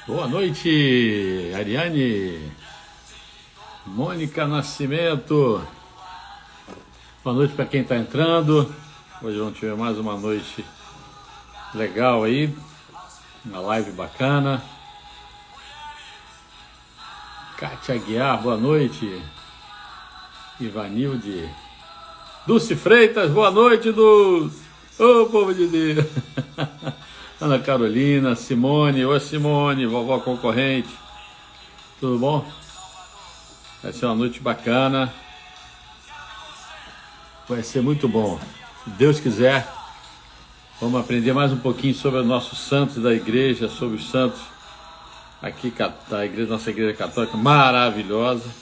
Boa noite, Ariane, Mônica Nascimento. Boa noite para quem está entrando. Hoje vamos ter mais uma noite legal aí, uma live bacana. Kátia Aguiar, boa noite. Ivanilde. Dulce Freitas, boa noite, Dulce. Ô, povo de Deus. Ana Carolina, Simone. Oi, Simone, vovó concorrente. Tudo bom? Vai ser uma noite bacana. Vai ser muito bom. Se Deus quiser, vamos aprender mais um pouquinho sobre os nossos santos da igreja, sobre os santos aqui da igreja, nossa igreja católica maravilhosa.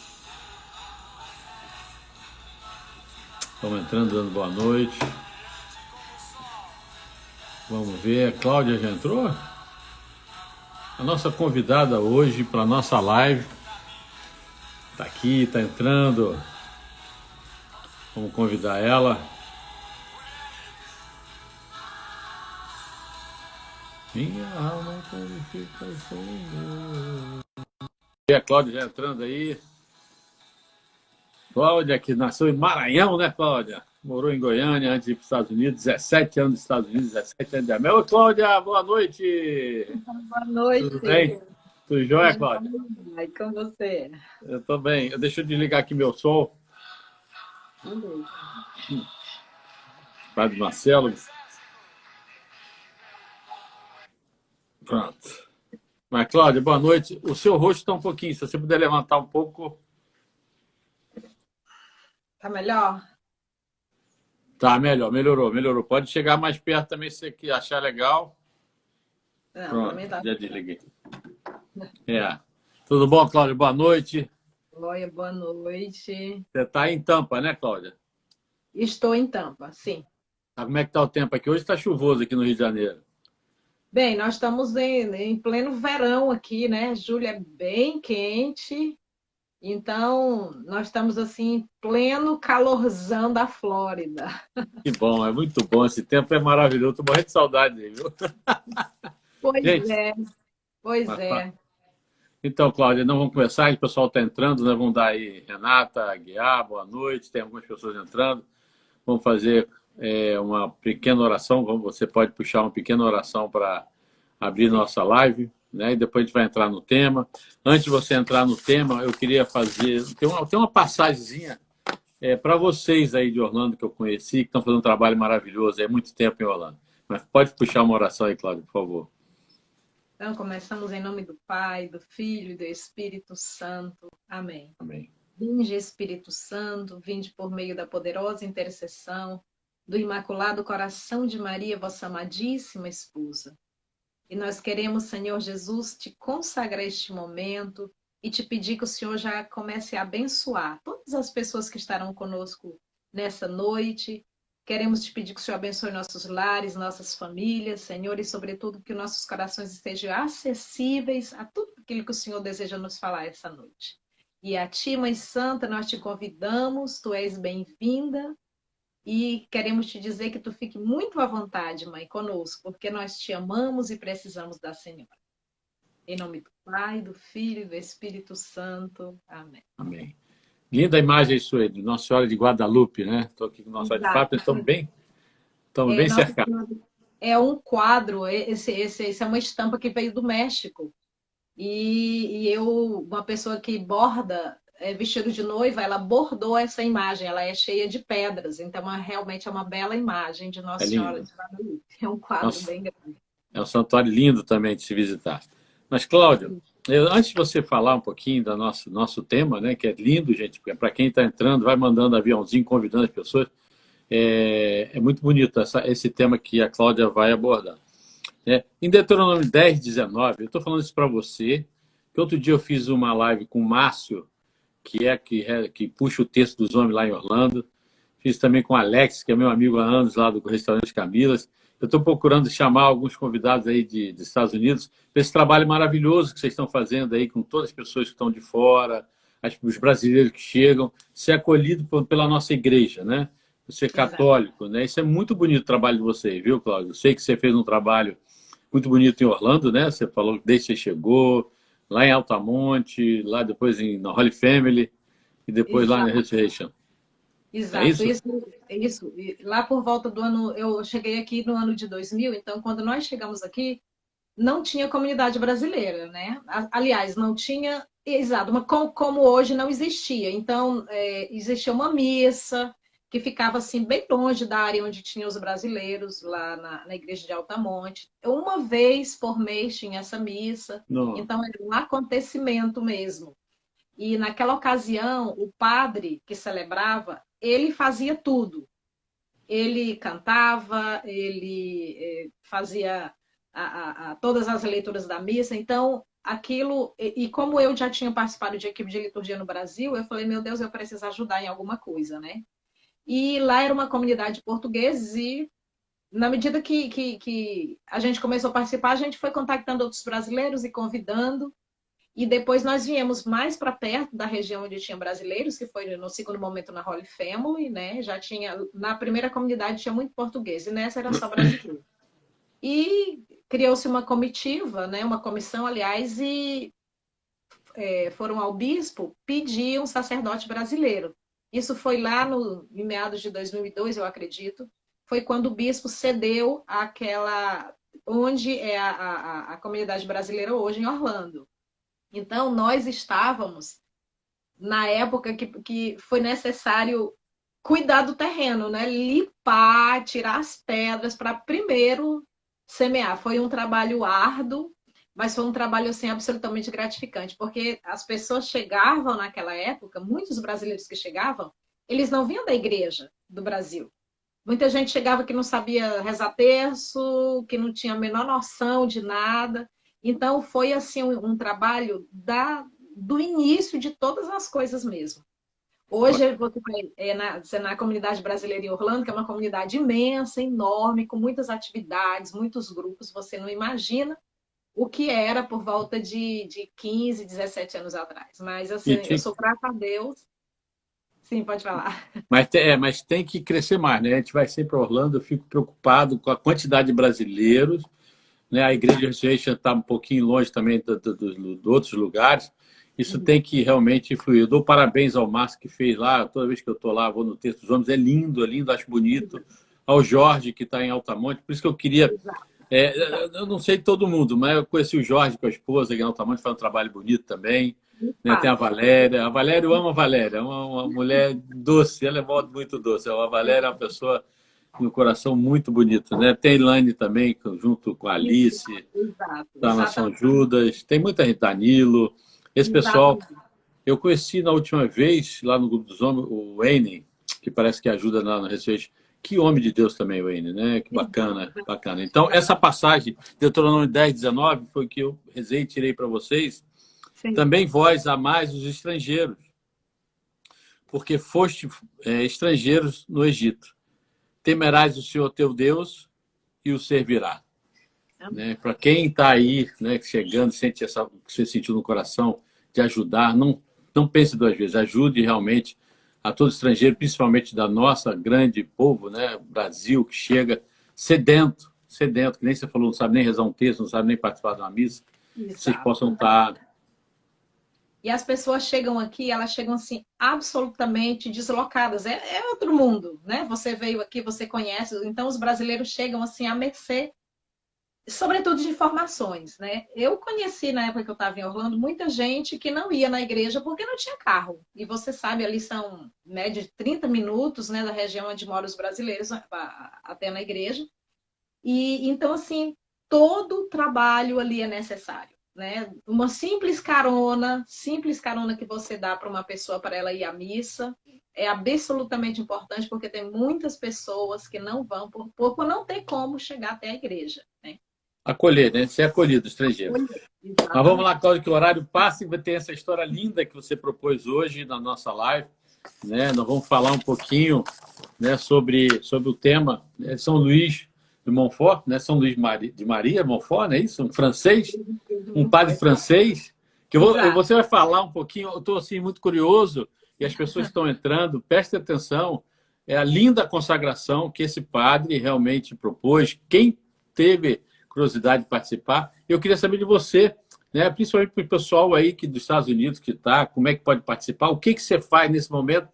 Vamos entrando, dando boa noite. Vamos ver, a Cláudia já entrou? A nossa convidada hoje para a nossa live está aqui, está entrando. Vamos convidar ela. Minha alma glorifica o Senhor. E a Cláudia já entrando aí. Cláudia, que nasceu em Maranhão, né, Cláudia? Morou em Goiânia antes de ir para os Estados Unidos, 17 anos nos Estados Unidos, 17 anos de América. Ô, Cláudia, boa noite! Boa noite. Tudo bem? Tudo jóia, Cláudia? E com você? Eu tô bem. Deixa eu desligar aqui meu som. Padre Marcelo. Pronto. Mas, Cláudia, boa noite. O seu rosto está um pouquinho, se você puder levantar um pouco. Tá melhor? Tá, melhorou. Pode chegar mais perto também se você achar legal. Não, Pronto, também tá. já desliguei. Tudo bom, Cláudia? Boa noite. Oi, boa noite. Você está em Tampa, né, Cláudia? Estou em Tampa, sim. Como é que está o tempo aqui? Hoje está chuvoso aqui no Rio de Janeiro. Bem, nós estamos em pleno verão aqui, né? Julho é bem quente. Então, nós estamos assim, em pleno calorzão da Flórida. Que bom, é muito bom. Esse tempo é maravilhoso. Estou morrendo de saudade dele, viu? Pois Gente, é, pois é. Então, Cláudia, não vamos começar, o pessoal está entrando, né? Vamos dar aí Renata Aguiar, boa noite, tem algumas pessoas entrando. Vamos fazer uma pequena oração, você pode puxar uma pequena oração para abrir nossa live, né? E depois a gente vai entrar no tema. Antes de você entrar no tema, eu queria fazer... Tem uma passagemzinha para vocês aí de Orlando que eu conheci, que estão fazendo um trabalho maravilhoso, há muito tempo em Orlando. Mas pode puxar uma oração aí, Cláudia, por favor. Então, começamos em nome do Pai, do Filho e do Espírito Santo. Amém. Amém. Vinde, Espírito Santo, vinde por meio da poderosa intercessão do Imaculado Coração de Maria, vossa amadíssima esposa. E nós queremos, Senhor Jesus, te consagrar este momento e te pedir que o Senhor já comece a abençoar todas as pessoas que estarão conosco nessa noite. Queremos te pedir que o Senhor abençoe nossos lares, nossas famílias, Senhor, e sobretudo que nossos corações estejam acessíveis a tudo aquilo que o Senhor deseja nos falar essa noite. E a Ti, Mãe Santa, nós te convidamos, Tu és bem-vinda e queremos te dizer que Tu fique muito à vontade, Mãe, conosco, porque nós te amamos e precisamos da Senhora. Em nome do Pai, do Filho e do Espírito Santo. Amém. Amém. Linda imagem aí sua, de Nossa Senhora de Guadalupe, né? Estou aqui com Nossa Senhora de Fátima, estamos bem cercados. É um quadro, essa é uma estampa que veio do México. E uma pessoa que borda vestido de noiva, ela bordou essa imagem, ela é cheia de pedras, então realmente é uma bela imagem de Nossa Senhora de Guadalupe. É um quadro bem grande. É um santuário lindo também de se visitar. Mas, Cláudia, antes de você falar um pouquinho do nosso tema, né, que é lindo, gente, porque para quem está entrando, vai mandando aviãozinho, convidando as pessoas, é muito bonito esse tema que a Cláudia vai abordar. Em Deuteronômio 10, 19, eu estou falando isso para você, que outro dia eu fiz uma live com o Márcio, que puxa o texto dos homens lá em Orlando, fiz também com o Alex, que é meu amigo há anos lá do restaurante Camilas. Eu estou procurando chamar alguns convidados aí dos Estados Unidos para esse trabalho maravilhoso que vocês estão fazendo aí com todas as pessoas que estão de fora, os brasileiros que chegam, ser acolhido pela nossa igreja, né? Você é católico, né? Isso é muito bonito o trabalho de vocês, viu, Cláudio? Eu sei que você fez um trabalho muito bonito em Orlando, né? Você falou que desde que você chegou, lá em Altamonte, lá depois na Holy Family e depois lá na Exato. Resurrection. É Exato, isso? isso. E lá por volta do ano, eu cheguei aqui no ano de 2000, então quando nós chegamos aqui, não tinha comunidade brasileira, né? Aliás, não tinha, exato, mas como hoje não existia. Então, existia uma missa que ficava assim bem longe da área onde tinha os brasileiros, lá na igreja de Altamonte. Uma vez por mês tinha essa missa, Não. então era um acontecimento mesmo. E naquela ocasião, o padre que celebrava, ele fazia tudo. Ele cantava, ele fazia todas as leituras da missa. Então, aquilo. E como eu já tinha participado de equipe de liturgia no Brasil, eu falei, meu Deus, eu preciso ajudar em alguma coisa, né? E lá era uma comunidade de portugueses e na medida que a gente começou a participar, a gente foi contactando outros brasileiros e convidando. E depois nós viemos mais para perto da região onde tinha brasileiros, que foi no segundo momento na Holy Family, né? Já tinha, na primeira comunidade tinha muito português, e nessa era só brasileiro. E criou-se uma comitiva, né? Uma comissão, aliás, e foram ao bispo pedir um sacerdote brasileiro. Isso foi lá em meados de 2002, eu acredito. Foi quando o bispo cedeu aquela onde é a comunidade brasileira hoje, em Orlando. Então, nós estávamos na época que foi necessário cuidar do terreno, né? Limpar, tirar as pedras para primeiro semear. Foi um trabalho árduo, mas foi um trabalho assim, absolutamente gratificante, porque as pessoas chegavam naquela época, muitos brasileiros que chegavam, eles não vinham da igreja do Brasil. Muita gente chegava que não sabia rezar terço, que não tinha a menor noção de nada. Então, foi assim um trabalho do início de todas as coisas mesmo. Hoje, você vai na comunidade brasileira em Orlando, que é uma comunidade imensa, enorme, com muitas atividades, muitos grupos. Você não imagina o que era por volta de 15, 17 anos atrás. Mas, assim, E eu tinha, sou grata a Deus. Sim, pode falar. mas tem que crescer mais, né? A gente vai sempre para Orlando, eu fico preocupado com a quantidade de brasileiros, né? A Igreja Resurrection está um pouquinho longe também de outros lugares. Isso tem que realmente influir. Eu dou parabéns ao Márcio que fez lá. Toda vez que eu estou lá, vou no Texto dos Homens. É lindo, acho bonito. Ao Jorge, que está em Altamonte. Por isso que eu queria... eu não sei todo mundo, mas eu conheci o Jorge com a esposa, que em Altamonte faz um trabalho bonito também. Né? Tem a Valéria. A Valéria, eu amo a Valéria. É uma mulher doce. Ela é muito doce. A Valéria é uma pessoa no coração muito bonito, né? Tem Elaine também, junto com a Alice, Exato, da Nação exatamente. Judas. Tem muita gente, Danilo. Esse pessoal, Exatamente. eu conheci na última vez, lá no Grupo dos Homens, o Wayne, que parece que ajuda na Receita. Que homem de Deus também, Wayne, né? Que bacana, bacana. Então, essa passagem, Deuteronômio 10, 19, foi que eu rezei e tirei para vocês. Sim. Também vós amais os estrangeiros, porque foste estrangeiros no Egito. Temerás o Senhor teu Deus e o servirá. Né? Para quem está aí, né, chegando, sente essa que você sentiu no coração de ajudar, não pense duas vezes, ajude realmente a todo estrangeiro, principalmente da nossa grande povo, né, Brasil, que chega sedento, que nem você falou, não sabe nem rezar um texto, não sabe nem participar de uma missa, que vocês Exato. possam estar... E as pessoas chegam aqui, elas chegam assim, absolutamente deslocadas. É outro mundo, né? Você veio aqui, você conhece. Então, os brasileiros chegam assim à mercê, sobretudo de informações, né? Eu conheci, na época que eu estava em Orlando, muita gente que não ia na igreja porque não tinha carro. E você sabe, ali são média de 30 minutos, né, da região onde moram os brasileiros até na igreja. E então, assim, todo o trabalho ali é necessário. Né? Uma simples carona que você dá para uma pessoa para ela ir à missa, é absolutamente importante, porque tem muitas pessoas que não vão por não ter como chegar até a igreja. Né? Acolher, né? Ser acolhido, estrangeiro. Mas vamos lá, Exatamente. Cláudio, que o horário passa e vai ter essa história linda que você propôs hoje na nossa live. Né? Nós vamos falar um pouquinho, né, sobre o tema, né, São Luís de Montfort, né? São Luís de Maria Montfort, não é isso? Um francês, um padre francês Você vai falar um pouquinho, eu estou assim, muito curioso, e as pessoas estão entrando, prestem atenção, é a linda consagração que esse padre realmente propôs. Quem teve curiosidade de participar, eu queria saber de você, né, principalmente para o pessoal aí dos Estados Unidos que está, como é que pode participar, o que você faz nesse momento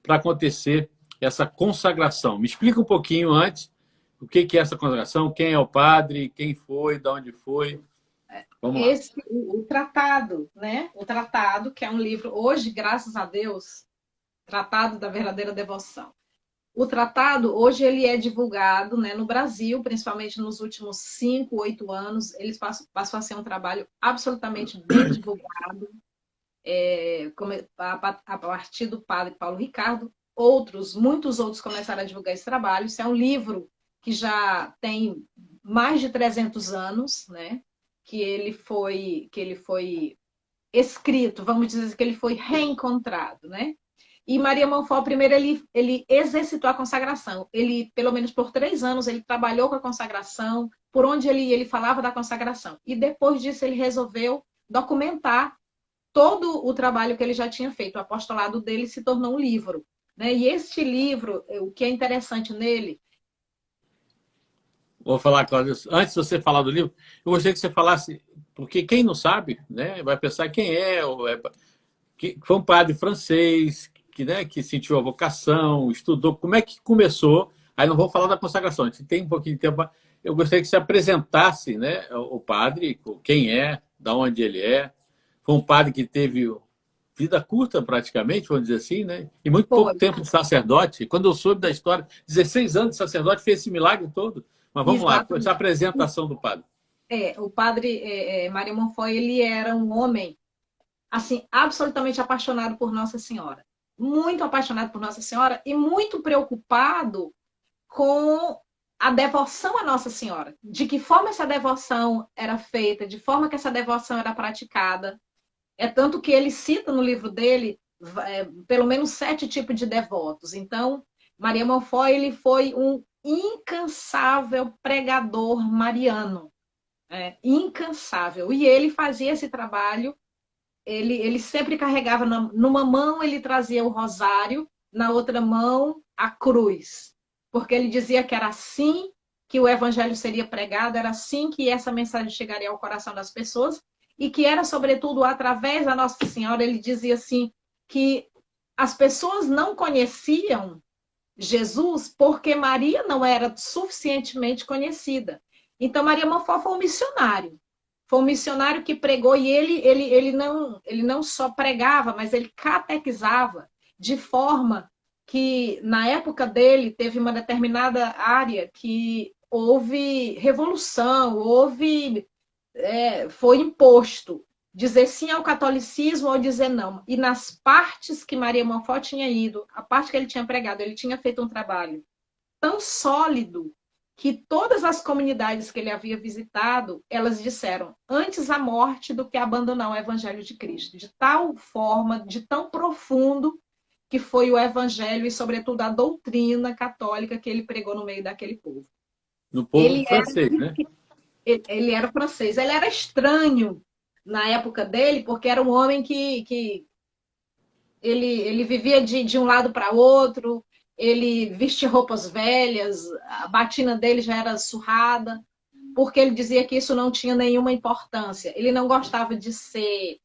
para acontecer essa consagração. Me explica um pouquinho antes o que é essa consagração, quem é o padre, quem foi, de onde foi. Vamos lá. O tratado, né? O tratado, que é um livro, hoje, graças a Deus, Tratado da Verdadeira Devoção. O tratado, hoje, ele é divulgado, né, no Brasil, principalmente nos últimos 5, 8 anos. Eles passam a ser um trabalho absolutamente bem divulgado, a partir do padre Paulo Ricardo. Muitos outros começaram a divulgar esse trabalho. Isso é um livro que já tem mais de 300 anos, né? Que ele foi escrito, vamos dizer que ele foi reencontrado, né? E Maria Monfort, primeiro, ele exercitou a consagração. Ele, pelo menos por 3 anos, ele trabalhou com a consagração, por onde ele falava da consagração. E depois disso, ele resolveu documentar todo o trabalho que ele já tinha feito. O apostolado dele se tornou um livro, né? E este livro, o que é interessante nele... Vou falar, Cláudio, antes de você falar do livro, eu gostaria que você falasse, porque quem não sabe, né, vai pensar quem é, que foi um padre francês, né, que sentiu a vocação, estudou, como é que começou, aí não vou falar da consagração, a gente tem um pouquinho de tempo, eu gostaria que você apresentasse, né, o padre, quem é, de onde ele é, foi um padre que teve vida curta praticamente, vamos dizer assim, né, e muito pouco tempo de sacerdote. Quando eu soube da história, 16 anos de sacerdote, fez esse milagre todo. Mas vamos lá, essa apresentação do padre. O padre Maria Monfort, ele era um homem, assim, absolutamente apaixonado por Nossa Senhora. Muito apaixonado por Nossa Senhora e muito preocupado com a devoção a Nossa Senhora. De que forma essa devoção era feita, de forma que essa devoção era praticada. É tanto que ele cita no livro dele pelo menos 7 tipos de devotos. Então, Maria Monfort, ele foi um incansável pregador mariano, incansável. E ele fazia esse trabalho, ele sempre carregava, numa mão ele trazia o rosário, na outra mão a cruz, porque ele dizia que era assim que o evangelho seria pregado, era assim que essa mensagem chegaria ao coração das pessoas, e que era, sobretudo, através da Nossa Senhora. Ele dizia assim, que as pessoas não conheciam Jesus porque Maria não era suficientemente conhecida. Então, Maria Monfort foi um missionário. Foi um missionário que pregou, e ele não só pregava, mas ele catequizava, de forma que, na época dele, teve uma determinada área que houve revolução, foi imposto dizer sim ao catolicismo ou dizer não. E nas partes que Maria Monfort tinha ido, a parte que ele tinha pregado, ele tinha feito um trabalho tão sólido que todas as comunidades que ele havia visitado, elas disseram antes a morte do que abandonar o evangelho de Cristo. De tal forma, de tão profundo que foi o evangelho e, sobretudo, a doutrina católica que ele pregou no meio daquele povo. No povo francês, né? Ele era francês. Ele era estranho na época dele, porque era um homem que ele vivia de um lado para outro, ele vestia roupas velhas, a batina dele já era surrada, porque ele dizia que isso não tinha nenhuma importância. Ele não gostava de ser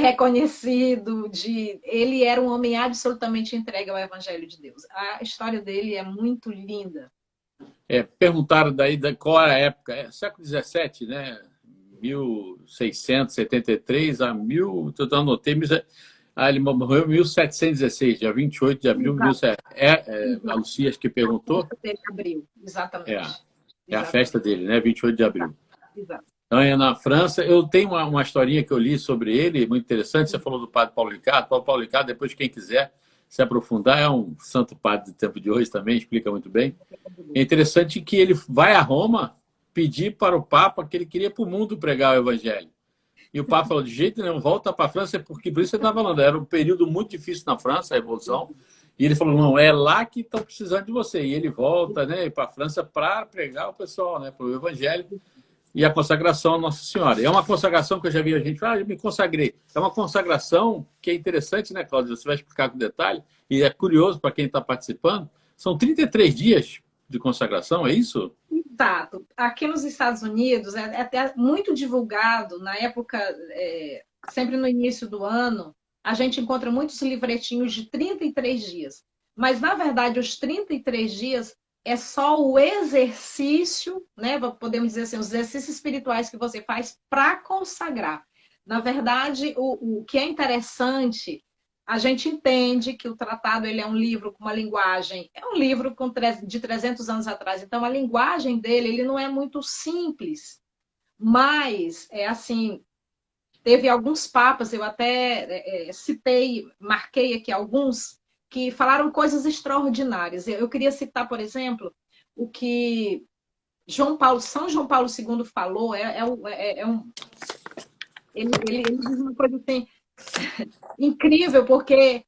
reconhecido, ele era um homem absolutamente entregue ao Evangelho de Deus. A história dele é muito linda. Perguntaram daí qual era a época, século XVII, né? 1673 a 1000, eu anotei, ele morreu em 1716, dia 28 de abril. A Lucia acho que perguntou. A festa dele de abril, exatamente. A festa dele, né? 28 de abril. Exato. Então, na França, eu tenho uma historinha que eu li sobre ele, muito interessante. Você falou do padre Paulo Ricardo. Paulo Ricardo, depois quem quiser se aprofundar, é um santo padre do tempo de hoje também, explica muito bem. É interessante que ele vai a Roma pedir para o Papa que ele queria para o mundo pregar o Evangelho. E o Papa falou, de jeito nenhum, volta para a França, porque por isso você está falando, era um período muito difícil na França, a Revolução, e ele falou, não, é lá que estão precisando de você. E ele volta, né, para a França para pregar o pessoal, né, para o Evangelho. e a consagração à Nossa Senhora. É uma consagração que eu já vi a gente falar, eu me consagrei. É uma consagração que é interessante, né, Cláudia? Você vai explicar com detalhe, e é curioso para quem está participando. São 33 dias de consagração, é isso? Exato. Aqui nos Estados Unidos é até muito divulgado, na época, sempre no início do ano, a gente encontra muitos livretinhos de 33 dias. Mas, na verdade, os 33 dias é só o exercício, né? Podemos dizer assim, os exercícios espirituais que você faz para consagrar. Na verdade, o que é interessante, a gente entende que o tratado ele é um livro com uma linguagem, é um livro de 300 anos atrás, então a linguagem dele ele não é muito simples, mas é assim, teve alguns papas, eu até citei, marquei aqui alguns, que falaram coisas extraordinárias. Eu queria citar, por exemplo, o que São João Paulo II falou, ele diz uma coisa assim, incrível, porque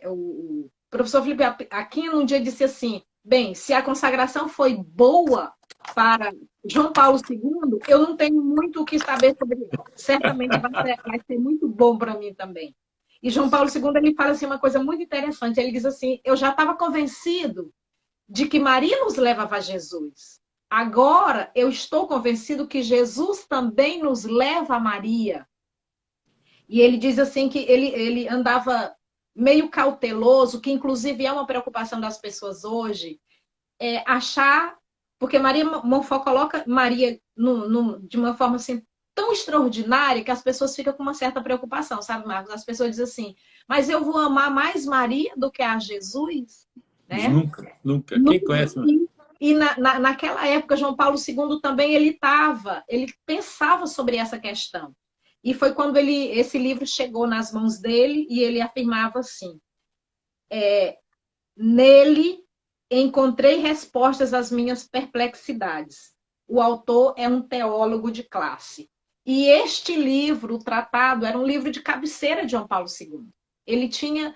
o professor Felipe Aquino um dia disse assim, bem, se a consagração foi boa para João Paulo II, eu não tenho muito o que saber sobre ele. Certamente vai ser muito bom para mim também. E João Paulo II ele fala assim, uma coisa muito interessante. Ele diz assim, eu já estava convencido de que Maria nos levava a Jesus. Agora eu estou convencido que Jesus também nos leva a Maria. E ele diz assim que ele andava meio cauteloso, que inclusive é uma preocupação das pessoas hoje, achar, porque Maria Monfort coloca Maria de uma forma assim tão extraordinária que as pessoas ficam com uma certa preocupação, sabe, Marcos? As pessoas dizem assim, mas eu vou amar mais Maria do que a Jesus, né? Nunca, nunca. Quem conhece? E naquela época, João Paulo II também ele pensava sobre essa questão. E foi quando esse livro chegou nas mãos dele e ele afirmava assim, nele encontrei respostas às minhas perplexidades. O autor é um teólogo de classe. E este livro, o tratado, era um livro de cabeceira de João Paulo II. Ele tinha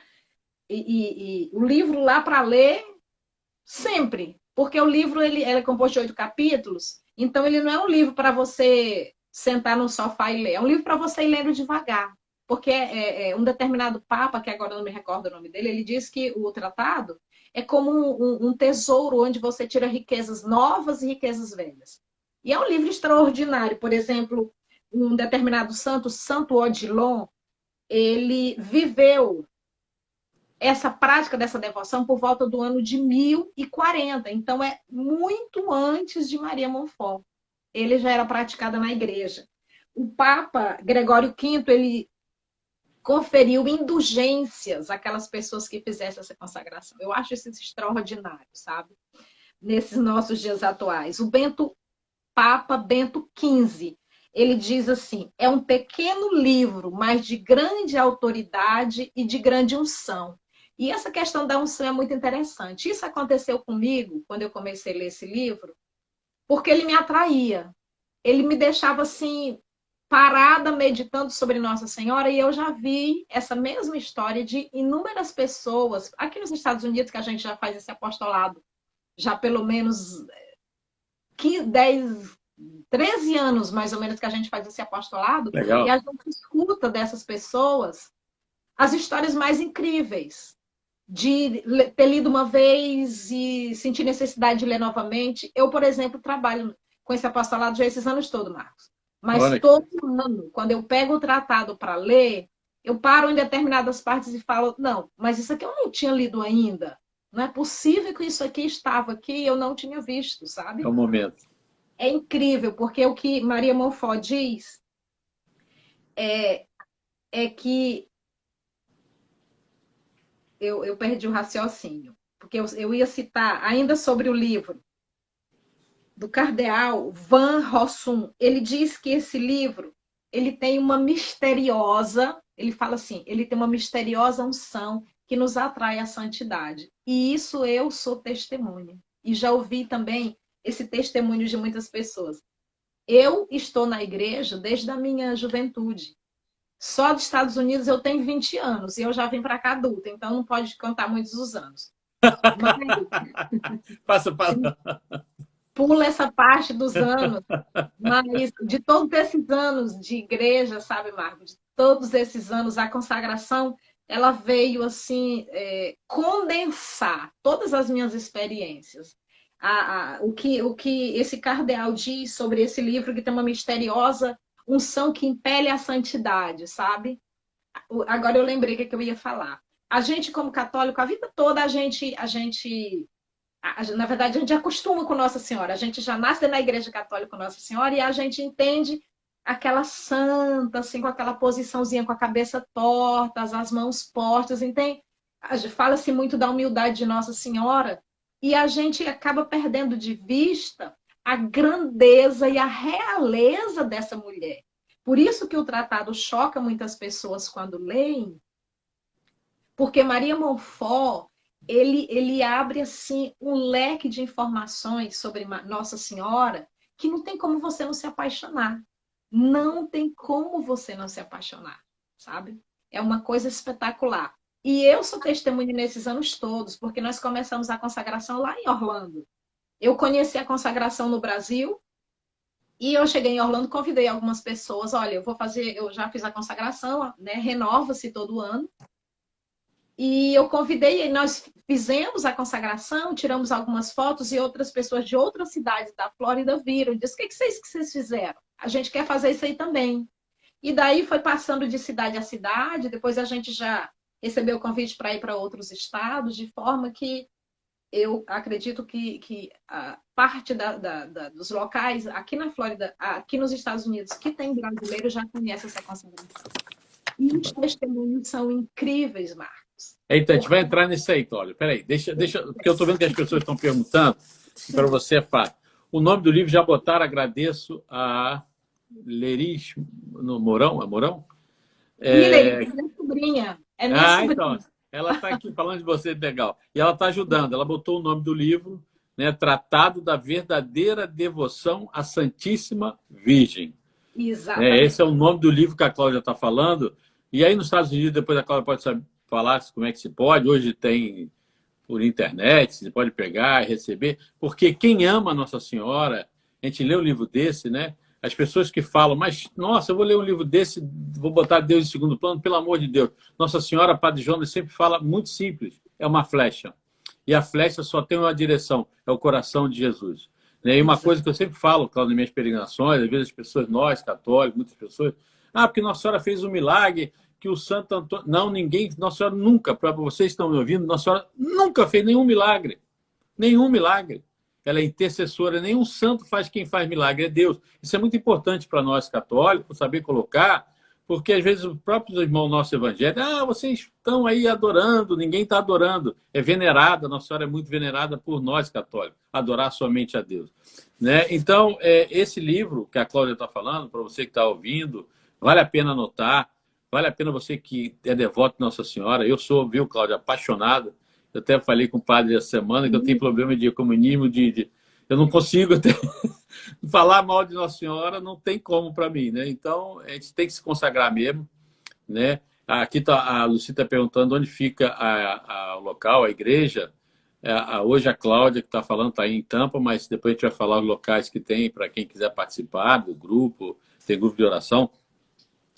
o livro lá para ler sempre, porque o livro ele é composto de 8 capítulos, então ele não é um livro para você sentar no sofá e ler, é um livro para você ir lendo devagar, porque um determinado papa, que agora não me recordo o nome dele, ele diz que o tratado é como um tesouro onde você tira riquezas novas e riquezas velhas. E é um livro extraordinário. Por exemplo, um determinado santo, Santo Odilon, ele viveu essa prática dessa devoção por volta do ano de 1040. Então, é muito antes de Maria Monfort. Ele já era praticada na igreja. O Papa Gregório V, ele conferiu indulgências àquelas pessoas que fizessem essa consagração. Eu acho isso extraordinário, sabe? Nesses nossos dias atuais. Papa Bento XV, ele diz assim, é um pequeno livro, mas de grande autoridade e de grande unção. E essa questão da unção é muito interessante. Isso aconteceu comigo, quando eu comecei a ler esse livro, porque ele me atraía. Ele me deixava assim, parada, meditando sobre Nossa Senhora, e eu já vi essa mesma história de inúmeras pessoas, aqui nos Estados Unidos, que a gente já faz esse apostolado, já pelo menos 10, 13 anos, mais ou menos, que a gente faz esse apostolado, Legal. e a gente escuta dessas pessoas as histórias mais incríveis, de ter lido uma vez e sentir necessidade de ler novamente. Eu, por exemplo, trabalho com esse apostolado já esses anos todos, Marcos. Mas Olha. todo ano, quando eu pego o tratado para ler, eu paro em determinadas partes e falo, não, mas isso aqui eu não tinha lido ainda. Não é possível que isso aqui estava aqui e eu não tinha visto, sabe? É o momento. É incrível, porque o que Maria Monfort diz é que eu perdi o raciocínio, porque eu ia citar ainda sobre o livro do cardeal Van Rossum. Ele diz que esse livro ele tem uma misteriosa, ele fala assim, ele tem uma misteriosa unção que nos atrai à santidade. E isso eu sou testemunha. E já ouvi também esse testemunho de muitas pessoas. Eu estou na igreja desde a minha juventude. Só dos Estados Unidos eu tenho 20 anos e eu já vim para cá adulta, então não pode contar muitos os anos. Mas, Passa. pula essa parte dos anos, mas de todos esses anos de igreja, sabe, Marco? De todos esses anos, a consagração, ela veio, assim, condensar todas as minhas experiências. O que esse cardeal diz sobre esse livro que tem uma misteriosa unção que impele a santidade, sabe? Agora eu lembrei o que eu ia falar. A gente, como católico, a vida toda na verdade, a gente acostuma com Nossa Senhora. A gente já nasce na Igreja Católica com Nossa Senhora e a gente entende aquela santa, assim, com aquela posiçãozinha, com a cabeça torta, as mãos postas, entende? Fala-se muito da humildade de Nossa Senhora e a gente acaba perdendo de vista a grandeza e a realeza dessa mulher. Por isso que o tratado choca muitas pessoas quando leem, porque Maria Monfort, ele abre assim um leque de informações sobre Nossa Senhora que não tem como você não se apaixonar. Não tem como você não se apaixonar, sabe? É uma coisa espetacular. E eu sou testemunha nesses anos todos, porque nós começamos a consagração lá em Orlando. Eu conheci a consagração no Brasil e eu cheguei em Orlando, convidei algumas pessoas, olha, eu já fiz a consagração, né? Renova-se todo ano. E eu convidei, nós fizemos a consagração, tiramos algumas fotos e outras pessoas de outras cidades da Flórida viram. Disse, o que vocês fizeram? A gente quer fazer isso aí também. E daí foi passando de cidade a cidade, depois a gente já recebeu o convite para ir para outros estados, de forma que eu acredito que a parte dos locais aqui na Flórida, aqui nos Estados Unidos, que tem brasileiro, já conhece essa consagração. E os testemunhos são incríveis, Marcos. Eita, a gente vai entrar nisso aí, Cláudio. Peraí, deixa, porque eu estou vendo que as pessoas estão perguntando, e para você é fácil. O nome do livro já botaram, agradeço a Leris no Mourão, é Mourão? É minha sobrinha. É minha sobrinha. Então, ela está aqui falando de você, legal. E ela está ajudando, ela botou o nome do livro, né, Tratado da Verdadeira Devoção à Santíssima Virgem. Exatamente. Esse é o nome do livro que a Cláudia está falando. E aí, nos Estados Unidos, depois a Cláudia pode falar como é que se pode. Hoje tem por internet, você pode pegar e receber. Porque quem ama Nossa Senhora, a gente lê um livro desse, né? As pessoas que falam, mas, nossa, eu vou ler um livro desse, vou botar Deus em segundo plano, pelo amor de Deus. Nossa Senhora, Padre Jonas, sempre fala muito simples, é uma flecha. E a flecha só tem uma direção, é o coração de Jesus. E uma coisa que eu sempre falo, Cláudio, nas minhas peregrinações, às vezes as pessoas, nós, católicos, muitas pessoas, porque Nossa Senhora fez um milagre, que o Santo Antônio... Não, ninguém, Nossa Senhora nunca, para vocês que estão me ouvindo, Nossa Senhora nunca fez nenhum milagre. Nenhum milagre. Ela é intercessora, nenhum santo faz quem faz milagre, é Deus. Isso é muito importante para nós católicos, saber colocar, porque às vezes os próprios irmãos nossos evangélicos, vocês estão aí adorando, ninguém está adorando. É venerada, Nossa Senhora é muito venerada por nós católicos, adorar somente a Deus. Né? Então, esse livro que a Cláudia está falando, para você que está ouvindo, vale a pena anotar, vale a pena você que é devoto de Nossa Senhora. Eu sou, viu, Cláudia, apaixonado. Eu até falei com o padre essa semana que eu tenho problema de comunismo, eu não consigo falar mal de Nossa Senhora, não tem como para mim, né? Então, a gente tem que se consagrar mesmo, né? Aqui a Lucy está perguntando onde fica o local, a igreja. Hoje a Cláudia que está falando está em Tampa, mas depois a gente vai falar os locais que tem para quem quiser participar do grupo, tem grupo de oração.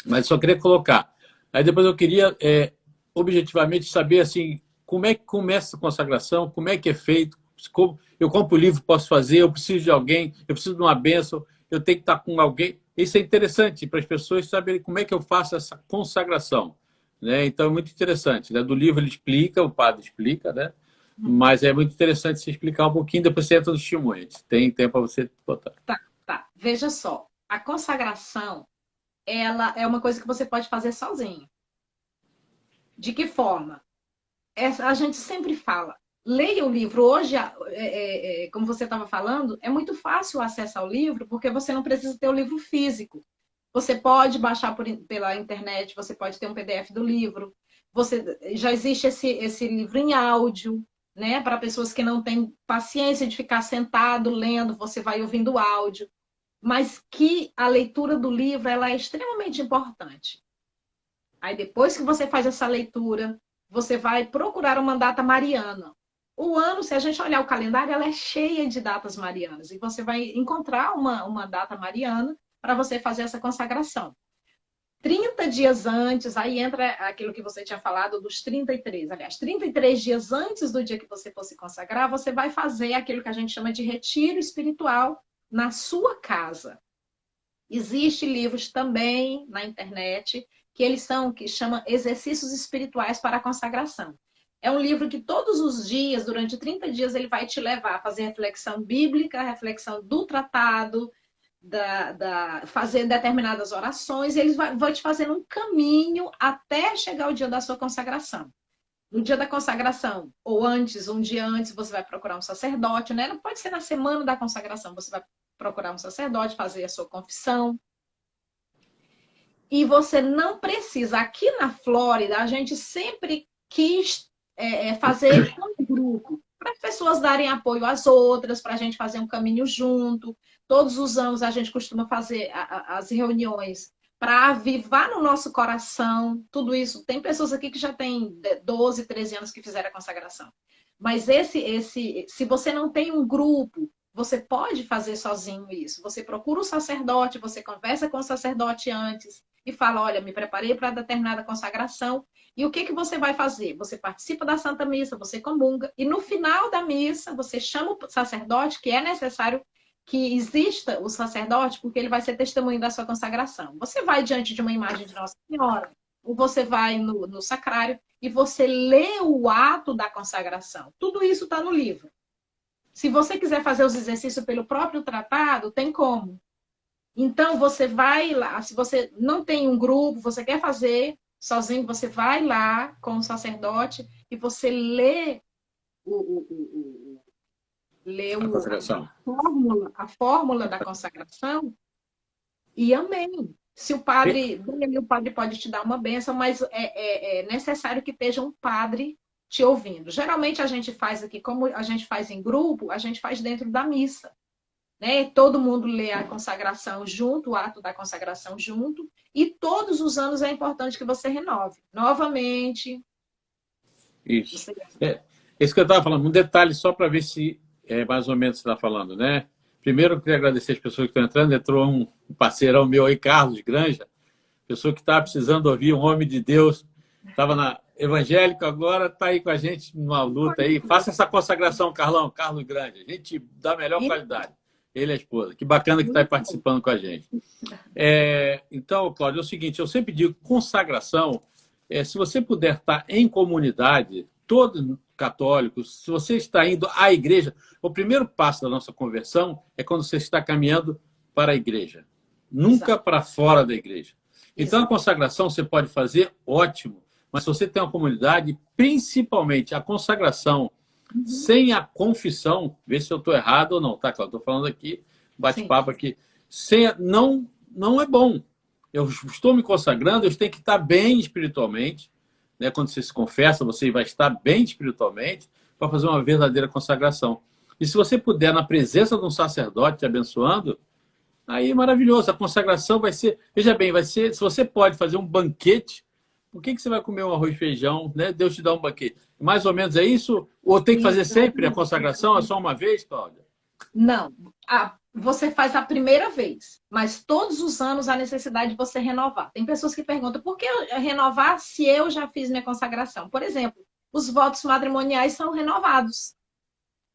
Mas só queria colocar. Aí depois eu queria, objetivamente, saber assim, como é que começa a consagração, como é que é feito, eu compro o livro, posso fazer, eu preciso de alguém, eu preciso de uma bênção, eu tenho que estar com alguém. Isso é interessante para as pessoas saberem como é que eu faço essa consagração. Né? Então é muito interessante. Né? Do livro ele explica, o padre explica, né? Mas é muito interessante se explicar um pouquinho, depois você entra no testemunho. Tem tempo para você botar. Tá. Veja só, a consagração ela é uma coisa que você pode fazer sozinho. De que forma? A gente sempre fala, leia o livro. Hoje, como você estava falando, é muito fácil acessar o livro, porque você não precisa ter o livro físico. Você pode baixar pela internet, você pode ter um PDF do livro. Já existe esse livro em áudio, né? Para pessoas que não têm paciência de ficar sentado lendo, você vai ouvindo o áudio. Mas que a leitura do livro ela é extremamente importante. Aí depois que você faz essa leitura, você vai procurar uma data mariana. o ano, se a gente olhar o calendário, ela é cheia de datas marianas. E você vai encontrar uma data mariana para você fazer essa consagração. 30 dias antes, aí entra aquilo que você tinha falado dos 33. Aliás, 33 dias antes do dia que você for se consagrar, você vai fazer aquilo que a gente chama de retiro espiritual na sua casa. Existem livros também na internet que chama Exercícios Espirituais para a Consagração. É um livro que todos os dias, durante 30 dias, ele vai te levar a fazer reflexão bíblica, reflexão do tratado, fazer determinadas orações, e eles vão te fazendo um caminho até chegar o dia da sua consagração. No dia da consagração, ou antes, um dia antes, você vai procurar um sacerdote, né? Não pode ser na semana da consagração, você vai procurar um sacerdote, fazer a sua confissão. E você não precisa. Aqui na Flórida, a gente sempre quis fazer um grupo, para as pessoas darem apoio às outras, para a gente fazer um caminho junto. Todos os anos a gente costuma fazer as reuniões para avivar no nosso coração tudo isso. Tem pessoas aqui que já têm 12, 13 anos que fizeram a consagração. Mas se você não tem um grupo, você pode fazer sozinho isso. Você procura o sacerdote, você conversa com o sacerdote antes e fala, olha, me preparei para determinada consagração. E o que você vai fazer? Você participa da Santa Missa, você comunga, e no final da missa, você chama o sacerdote, que é necessário que exista o sacerdote, porque ele vai ser testemunho da sua consagração. Você vai diante de uma imagem de Nossa Senhora, ou você vai no sacrário, e você lê o ato da consagração. Tudo isso está no livro. Se você quiser fazer os exercícios pelo próprio tratado, tem como. Então, você vai lá, se você não tem um grupo, você quer fazer sozinho, você vai lá com o sacerdote e você lê a fórmula da consagração e amém. Se o padre pode te dar uma bênção, mas é necessário que esteja um padre te ouvindo. Geralmente a gente faz aqui, como a gente faz em grupo, a gente faz dentro da missa. Né? Todo mundo lê a consagração junto, o ato da consagração junto, e todos os anos é importante que você renove. Novamente. Isso. Isso que eu estava falando, um detalhe só para ver se é mais ou menos o que você está falando, né? Primeiro, eu queria agradecer as pessoas que estão entrando. Entrou um parceirão meu aí, Carlos Granja, pessoa que estava precisando ouvir um homem de Deus, estava na evangélico, agora está aí com a gente numa luta aí. Faça essa consagração, Carlão, Carlos Granja. A gente dá a melhor qualidade. Ele e a esposa. Que bacana que está aí participando com a gente. Então, Cláudio, é o seguinte, eu sempre digo, consagração, se você puder estar em comunidade, todo católico, se você está indo à igreja, o primeiro passo da nossa conversão é quando você está caminhando para a igreja, nunca para fora da igreja. Então, a consagração você pode fazer, ótimo, mas se você tem uma comunidade, principalmente a consagração, sem a confissão, vê se eu estou errado ou não, tá, Cláudio? Estou falando aqui, bate-papo aqui. Não é bom. Eu estou me consagrando, eu tenho que estar bem espiritualmente. Né? Quando você se confessa, você vai estar bem espiritualmente para fazer uma verdadeira consagração. E se você puder, na presença de um sacerdote te abençoando, aí é maravilhoso. A consagração vai ser... Veja bem, vai ser... Se você pode fazer um banquete, por que você vai comer um arroz e feijão? Né? Deus te dá um banquete. Mais ou menos é isso? Ou tem que fazer sempre a consagração? É só uma vez, Cláudia? Não. Você faz a primeira vez, mas todos os anos há necessidade de você renovar. Tem pessoas que perguntam, por que renovar se eu já fiz minha consagração? Por exemplo, os votos matrimoniais são renovados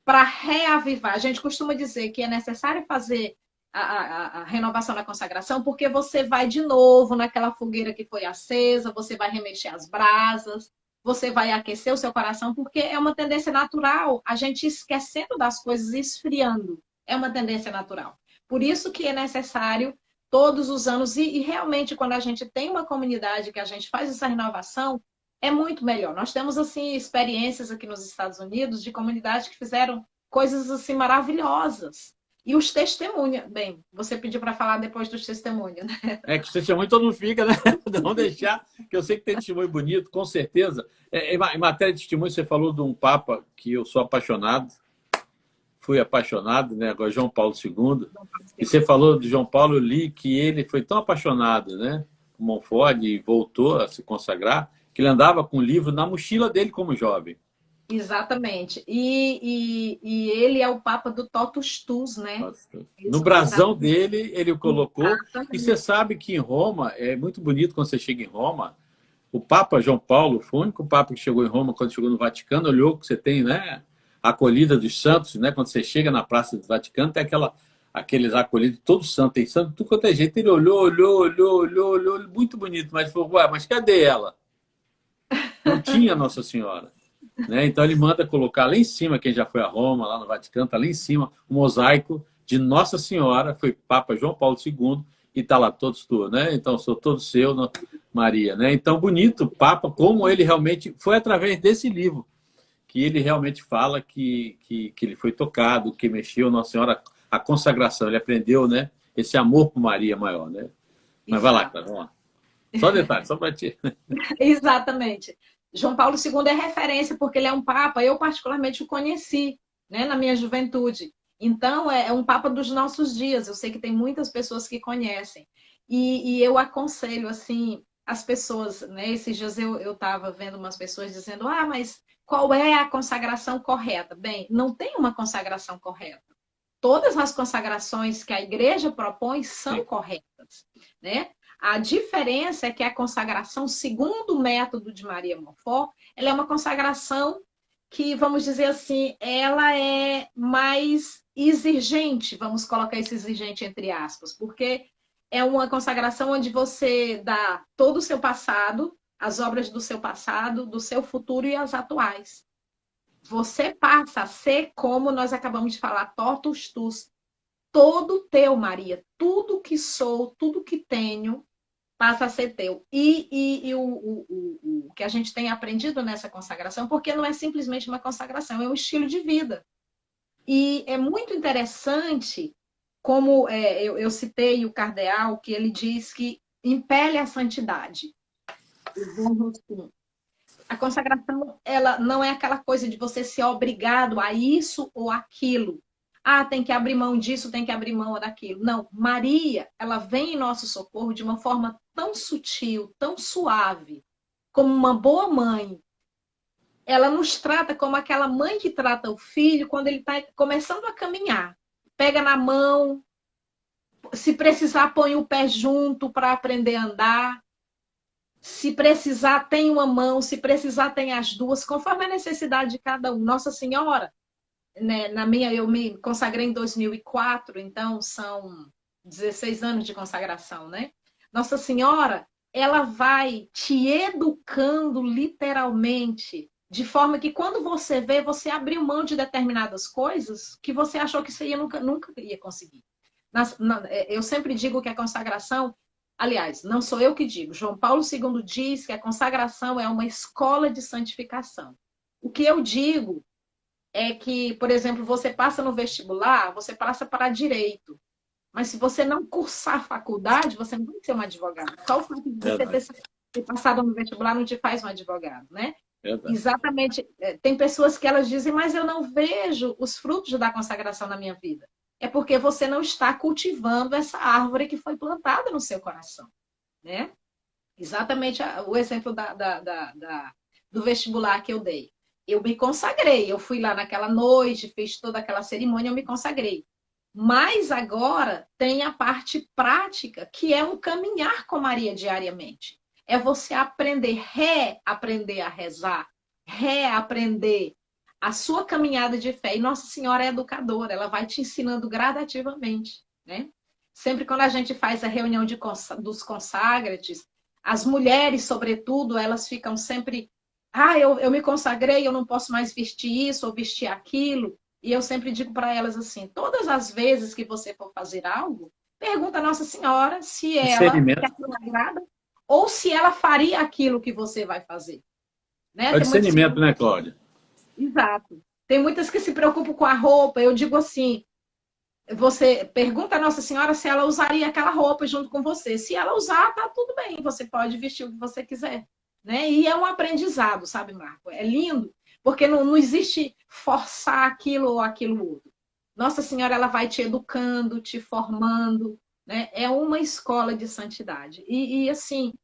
para reavivar. A gente costuma dizer que é necessário fazer a renovação da consagração, porque você vai de novo naquela fogueira que foi acesa, você vai remexer as brasas, você vai aquecer o seu coração, porque é uma tendência natural, a gente esquecendo das coisas e esfriando. É uma tendência natural. Por isso que é necessário todos os anos, e realmente quando a gente tem uma comunidade que a gente faz essa renovação, é muito melhor. Nós temos assim experiências aqui nos Estados Unidos de comunidades que fizeram coisas assim maravilhosas. E os testemunhos, bem, você pediu para falar depois dos testemunhos, né? É que os testemunhos todo mundo fica, né? Não deixar, que eu sei que tem testemunho bonito, com certeza. Em matéria de testemunho, você falou de um Papa que eu sou apaixonado, fui apaixonado, né? Agora João Paulo II. E você falou de João Paulo, eu li que ele foi tão apaixonado, né? Por Montfort e voltou a se consagrar, que ele andava com o livro na mochila dele como jovem. Exatamente. E ele é o Papa do Totus Tuus, né? Nossa. No Eles colocaram. brasão dele, ele o colocou. E você Exatamente. sabe que em Roma, é muito bonito quando você chega em Roma, o Papa João Paulo foi o único Papa que chegou em Roma, quando chegou no Vaticano, olhou que você tem, né, a acolhida dos santos, né? Quando você chega na Praça do Vaticano, tem aqueles acolhidos, todo santo, tem santo, tudo quanto é jeito. Ele olhou, muito bonito, mas falou, ué, mas cadê ela? Não tinha Nossa Senhora. Né? Então ele manda colocar lá em cima, quem já foi a Roma, lá no Vaticano, está lá em cima, um mosaico de Nossa Senhora, foi Papa João Paulo II, e está lá todos tu, né? Então sou todo seu, Maria, né? Então bonito, Papa, como ele realmente foi através desse livro que ele realmente fala que ele foi tocado, que mexeu Nossa Senhora, a consagração, ele aprendeu, né? Esse amor por Maria maior, né? Mas vai lá, Exato. cara, vamos lá. Só detalhe, só para ti. Exatamente. João Paulo II é referência porque ele é um papa, eu particularmente o conheci, né, na minha juventude. Então, é um papa dos nossos dias. Eu sei que tem muitas pessoas que conhecem. E eu aconselho, assim, as pessoas, né? Esses dias eu estava vendo umas pessoas dizendo, ah, mas qual é a consagração correta? Bem, não tem uma consagração correta. Todas as consagrações que a igreja propõe são Sim. corretas, né? A diferença é que a consagração, segundo o método de Maria Monfort, ela é uma consagração que, vamos dizer assim, ela é mais exigente, vamos colocar esse exigente entre aspas, porque é uma consagração onde você dá todo o seu passado, as obras do seu passado, do seu futuro e as atuais. Você passa a ser, como nós acabamos de falar, totus tus, todo teu, Maria. Tudo que sou, tudo que tenho, passa a ser teu. O que a gente tem aprendido nessa consagração, porque não é simplesmente uma consagração, é um estilo de vida. E é muito interessante como eu citei o cardeal, que ele diz que impele a santidade. A consagração, ela não é aquela coisa de você ser obrigado a isso ou aquilo. Ah, tem que abrir mão disso, tem que abrir mão daquilo. Não, Maria, ela vem em nosso socorro de uma forma tão sutil, tão suave, como uma boa mãe. Ela nos trata como aquela mãe que trata o filho quando ele está começando a caminhar. Pega na mão, se precisar, põe o pé junto para aprender a andar. Se precisar, tem uma mão, se precisar, tem as duas, conforme a necessidade de cada um. Nossa Senhora, né, eu me consagrei em 2004, então são 16 anos de consagração, né? Nossa Senhora, ela vai te educando literalmente, de forma que quando você vê, você abriu mão de determinadas coisas que você achou que você nunca ia conseguir. Eu sempre digo que a consagração, aliás, não sou eu que digo, João Paulo II diz que a consagração é uma escola de santificação. O que eu digo é que, por exemplo, você passa no vestibular, você passa para direito. Mas se você não cursar a faculdade, você não vai ser um advogado. Só o fato de você Verdade, ter passado no vestibular não te faz um advogado, né? verdade. Exatamente. Tem pessoas que elas dizem, mas eu não vejo os frutos da consagração na minha vida. É porque você não está cultivando essa árvore que foi plantada no seu coração, né? Exatamente o exemplo do vestibular que eu dei. Eu me consagrei, eu fui lá naquela noite, fiz toda aquela cerimônia, eu me consagrei. Mas agora tem a parte prática, que é um caminhar com Maria diariamente. É você reaprender a rezar, reaprender a sua caminhada de fé. E Nossa Senhora é educadora, ela vai te ensinando gradativamente, né? Sempre quando a gente faz a reunião dos consagrates, as mulheres, sobretudo, elas ficam sempre. Ah, eu me consagrei, eu não posso mais vestir isso ou vestir aquilo. E eu sempre digo para elas assim: todas as vezes que você for fazer algo, pergunta a Nossa Senhora se Discernimento. aquilo agrada ou se ela faria aquilo que você vai fazer. Né? É o Tem muitas que... discernimento, né, Cláudia? Exato. Tem muitas que se preocupam com a roupa. Eu digo assim: você pergunta a Nossa Senhora se ela usaria aquela roupa junto com você. Se ela usar, tá tudo bem, você pode vestir o que você quiser. Né? E é um aprendizado, sabe, Marco? É lindo, porque não existe forçar aquilo ou aquilo outro. Nossa Senhora, ela vai te educando, te formando, né? É uma escola de santidade. Assim,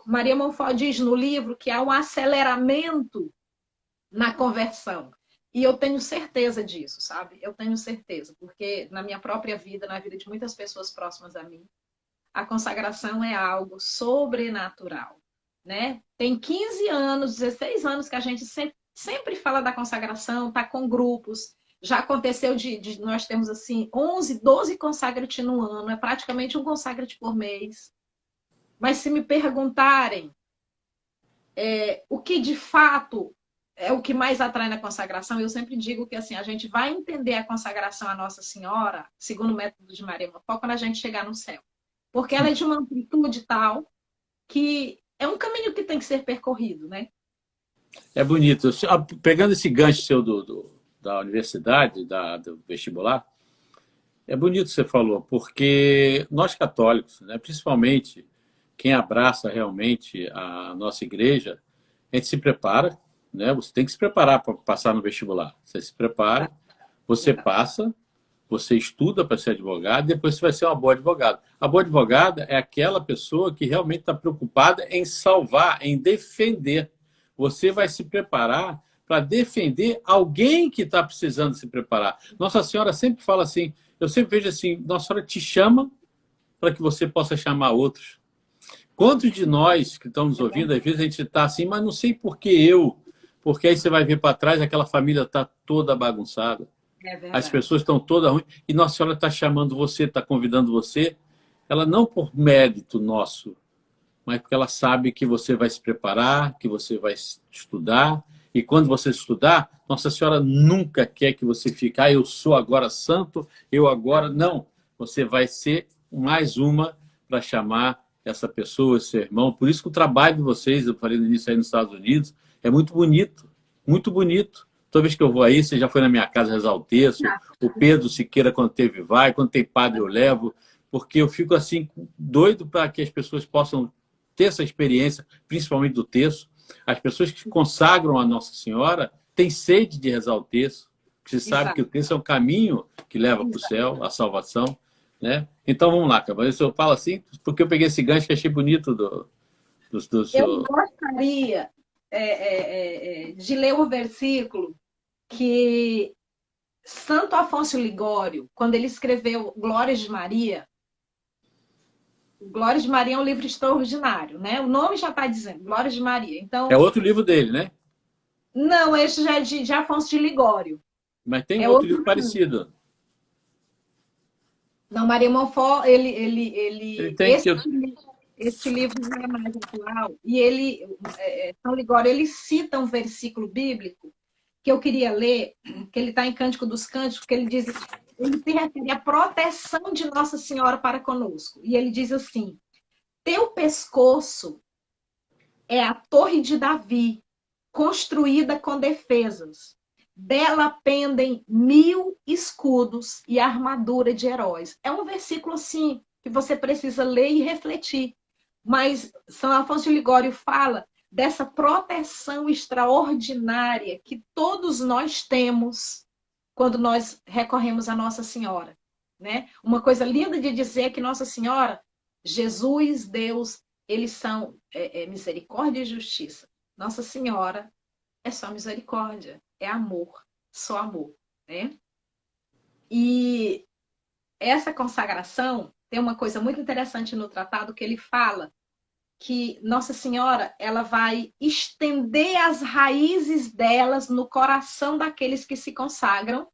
Maria Monfort diz no livro que há um aceleramento na conversão. E eu tenho certeza disso, sabe? Eu tenho certeza, porque na minha própria vida, na vida de muitas pessoas próximas a mim, a consagração é algo sobrenatural, né? Tem 15 anos, 16 anos que a gente sempre fala da consagração, tá com grupos. Já aconteceu de nós temos assim 11, 12 consagrate no ano, é praticamente um consagrate por mês. Mas se me perguntarem o que de fato é o que mais atrai na consagração, eu sempre digo que assim, a gente vai entender a consagração à Nossa Senhora, segundo o método de Maria Mafó, quando a gente chegar no céu. Porque ela é de uma amplitude tal que é um caminho que tem que ser percorrido, né? É bonito. Pegando esse gancho seu da universidade, do vestibular, é bonito o que você falou, porque nós católicos, né, principalmente quem abraça realmente a nossa igreja, a gente se prepara, né? Você tem que se preparar para passar no vestibular. Você se prepara, você passa, você estuda para ser advogado, e depois você vai ser uma boa advogada. A boa advogada é aquela pessoa que realmente está preocupada em salvar, em defender. Você vai se preparar para defender alguém que está precisando se preparar. Nossa Senhora sempre fala assim, eu sempre vejo assim, Nossa Senhora te chama para que você possa chamar outros. Quantos de nós que estamos ouvindo, às vezes a gente está assim, mas não sei por que eu. Porque aí você vai ver para trás, aquela família está toda bagunçada. As pessoas estão todas ruins. E Nossa Senhora está chamando você, está convidando você. Ela não por mérito nosso, mas porque ela sabe que você vai se preparar, que você vai estudar. E quando você estudar, Nossa Senhora nunca quer que você fique, eu sou agora santo, eu agora... Não, você vai ser mais uma para chamar essa pessoa, esse irmão. Por isso que o trabalho de vocês, eu falei no início aí nos Estados Unidos, é muito bonito, muito bonito. Toda vez que eu vou aí, você já foi na minha casa rezar o terço, o Pedro Siqueira, quando teve, vai, quando tem padre, eu levo, porque eu fico assim, doido para que as pessoas possam ter essa experiência, principalmente do terço. As pessoas que consagram a Nossa Senhora têm sede de rezar o terço, porque você sabe que o terço é um caminho que leva para o céu, a salvação. Né? Então vamos lá, Cabana. Eu falo assim porque eu peguei esse gancho que achei bonito do seu... Eu gostaria de ler um versículo que Santo Afonso Ligório, quando ele escreveu Glórias de Maria, Glórias de Maria é um livro extraordinário, né? O nome já está dizendo, Glórias de Maria. Então, é outro livro dele, né? Não, esse já é de Afonso de Ligório. Mas tem outro livro parecido. Não, Maria Monfort, Ele tem esse livro já é mais atual. E São Ligório, ele cita um versículo bíblico que eu queria ler, que ele está em Cântico dos Cânticos, que ele diz, ele se refere à proteção de Nossa Senhora para conosco. E ele diz assim: teu pescoço é a torre de Davi, construída com defesas. Dela pendem 1000 escudos e armadura de heróis. É um versículo assim que você precisa ler e refletir. Mas São Afonso de Ligório fala dessa proteção extraordinária que todos nós temos quando nós recorremos a Nossa Senhora, né? Uma coisa linda de dizer é que Nossa Senhora, Jesus, Deus, eles são misericórdia e justiça. Nossa Senhora é só misericórdia, é amor, só amor, né? E essa consagração tem uma coisa muito interessante no tratado que ele fala que Nossa Senhora, ela vai estender as raízes delas no coração daqueles que se consagram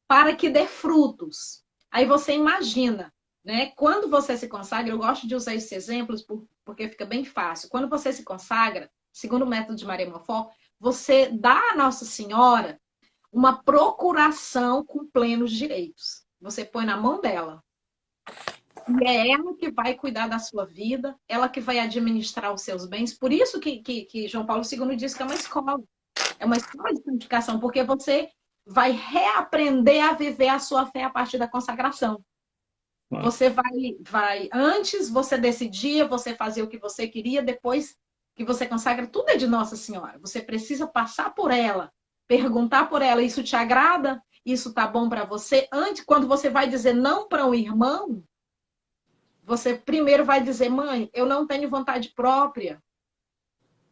para que dê frutos. Aí você imagina, né? Quando você se consagra, eu gosto de usar esses exemplos porque fica bem fácil. Quando você se consagra, segundo o método de Maria Monfort, você dá à Nossa Senhora uma procuração com plenos direitos. Você põe na mão dela. E é ela que vai cuidar da sua vida, ela que vai administrar os seus bens. Por isso que João Paulo II diz que é uma escola. É uma escola de santificação, porque você vai reaprender a viver a sua fé a partir da consagração. Você antes você decidia, você fazia o que você queria, depois que você consagra, tudo é de Nossa Senhora. Você precisa passar por ela, perguntar por ela, isso te agrada? Isso tá bom para você? Antes, quando você vai dizer não para um irmão, você primeiro vai dizer, mãe, eu não tenho vontade própria.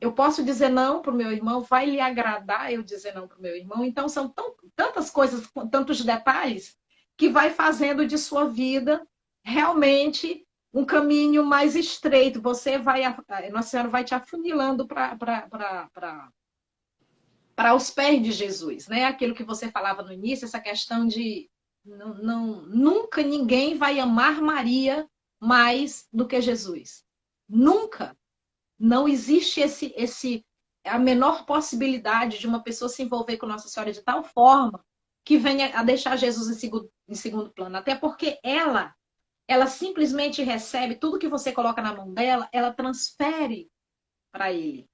Eu posso dizer não para o meu irmão, vai lhe agradar eu dizer não para o meu irmão. Então, são tantas coisas, tantos detalhes, que vai fazendo de sua vida realmente um caminho mais estreito. Nossa Senhora vai te afunilando para os pés de Jesus, né? Aquilo que você falava no início, essa questão de nunca ninguém vai amar Maria mais do que Jesus. Nunca. Não existe a menor possibilidade de uma pessoa se envolver com Nossa Senhora de tal forma que venha a deixar Jesus em segundo plano. Até porque ela simplesmente recebe tudo que você coloca na mão dela, ela transfere para ele,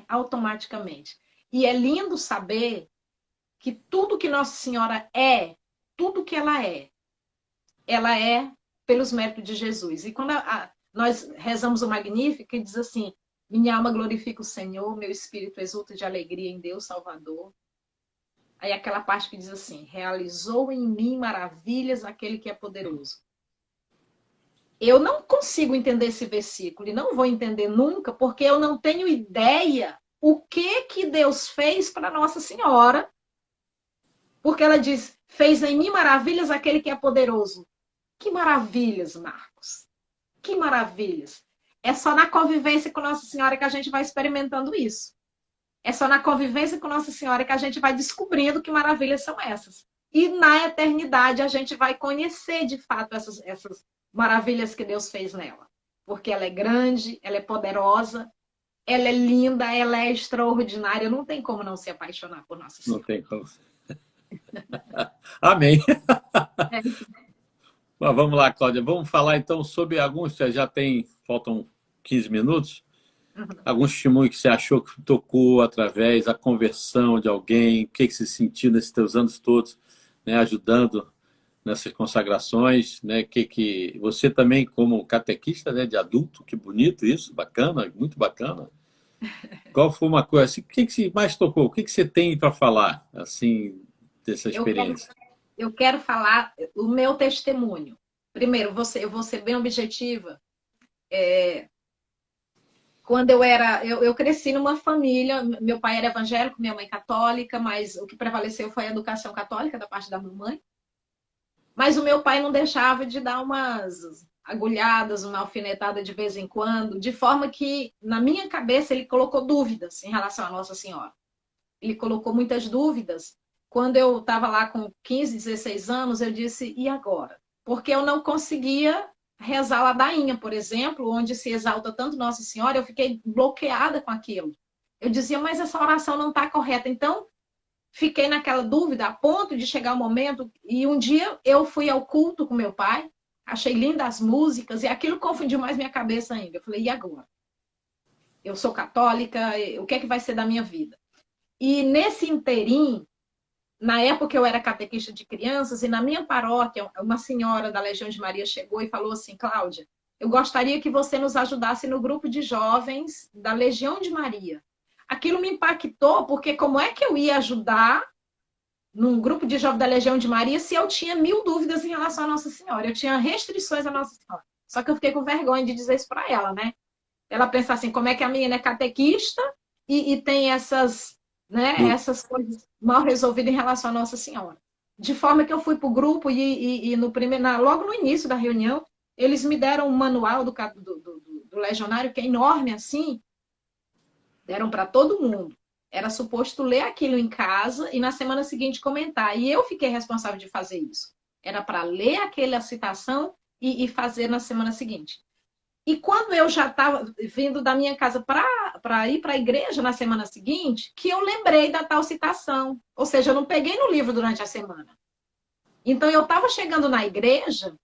automaticamente. E é lindo saber que tudo que Nossa Senhora tudo que ela é pelos méritos de Jesus. E quando nós rezamos o Magnífico, que diz assim: minha alma glorifica o Senhor, meu espírito exulta de alegria em Deus Salvador. Aí aquela parte que diz assim: realizou em mim maravilhas aquele que é poderoso. Eu não consigo entender esse versículo e não vou entender nunca, porque eu não tenho ideia o que Deus fez para Nossa Senhora. Porque ela diz: fez em mim maravilhas aquele que é poderoso. Que maravilhas, Marcos. Que maravilhas. É só na convivência com Nossa Senhora que a gente vai experimentando isso. É só na convivência com Nossa Senhora que a gente vai descobrindo que maravilhas são essas. E na eternidade a gente vai conhecer de fato essas maravilhas que Deus fez nela. Porque ela é grande, ela é poderosa, ela é linda, ela é extraordinária. Não tem como não se apaixonar por Nossa Senhora. Não tem como. Amém. Mas vamos lá, Cláudia. Vamos falar então sobre alguns, faltam 15 minutos. Algum testemunho que você achou que tocou através da conversão de alguém, o que você sentiu nesses teus anos todos, né, ajudando nessas consagrações, né, que você também como catequista, né, de adulto, que bonito isso, bacana, muito bacana. Qual foi uma coisa, assim, o que mais tocou? O que você tem para falar, assim, dessa experiência? Eu quero falar o meu testemunho. Primeiro, eu vou ser bem objetiva. Quando eu cresci numa família, meu pai era evangélico, minha mãe católica, mas o que prevaleceu foi a educação católica da parte da mamãe. Mas o meu pai não deixava de dar umas agulhadas, uma alfinetada de vez em quando, de forma que, na minha cabeça, ele colocou dúvidas em relação a Nossa Senhora. Ele colocou muitas dúvidas. Quando eu estava lá com 15, 16 anos, eu disse: e agora? Porque eu não conseguia rezar a ladainha, por exemplo, onde se exalta tanto Nossa Senhora, eu fiquei bloqueada com aquilo. Eu dizia: mas essa oração não está correta. Então, fiquei naquela dúvida a ponto de chegar o momento, e um dia eu fui ao culto com meu pai, achei lindas as músicas, e aquilo confundiu mais minha cabeça ainda. Eu falei: e agora? Eu sou católica, o que é que vai ser da minha vida? E nesse interim, na época eu era catequista de crianças, e na minha paróquia, uma senhora da Legião de Maria chegou e falou assim: Cláudia, eu gostaria que você nos ajudasse no grupo de jovens da Legião de Maria. Aquilo me impactou, porque como é que eu ia ajudar num grupo de jovens da Legião de Maria se eu tinha 1000 dúvidas em relação a Nossa Senhora? Eu tinha restrições a Nossa Senhora. Só que eu fiquei com vergonha de dizer isso para ela, né? Ela pensar assim: como é que a menina é catequista e tem essas coisas mal resolvidas em relação a Nossa Senhora. De forma que eu fui para o grupo e logo no início da reunião, eles me deram um manual do legionário, que é enorme assim, deram para todo mundo. Era suposto ler aquilo em casa e na semana seguinte comentar. E eu fiquei responsável de fazer isso. Era para ler aquela citação e fazer na semana seguinte. E quando eu já estava vindo da minha casa para ir para a igreja na semana seguinte, que eu lembrei da tal citação. Ou seja, eu não peguei no livro durante a semana. Então, eu estava chegando na igreja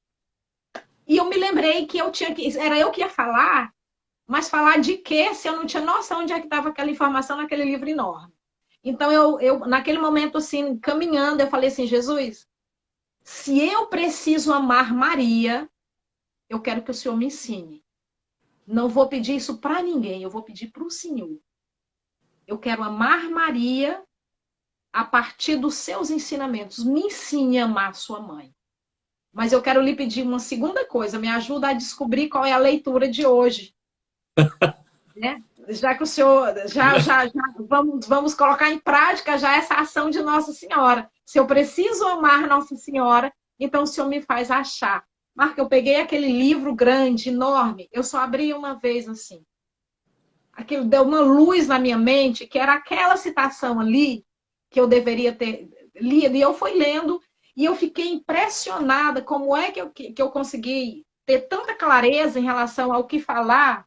e eu me lembrei que era eu que ia falar, mas falar de quê se eu não tinha noção onde é que estava aquela informação naquele livro enorme. Então, eu naquele momento, assim, caminhando, eu falei assim: Jesus, se eu preciso amar Maria, eu quero que o Senhor me ensine. Não vou pedir isso para ninguém, eu vou pedir para o Senhor. Eu quero amar Maria a partir dos seus ensinamentos. Me ensine a amar sua mãe. Mas eu quero lhe pedir uma segunda coisa: me ajuda a descobrir qual é a leitura de hoje. Né? já que o senhor já vamos colocar em prática já essa ação de Nossa Senhora. Se eu preciso amar Nossa Senhora, então o senhor me faz achar. Marca, eu peguei aquele livro grande, enorme, eu só abri uma vez assim. Aquilo deu uma luz na minha mente, que era aquela citação ali que eu deveria ter lido, e eu fui lendo, e eu fiquei impressionada como é que eu consegui ter tanta clareza em relação ao que falar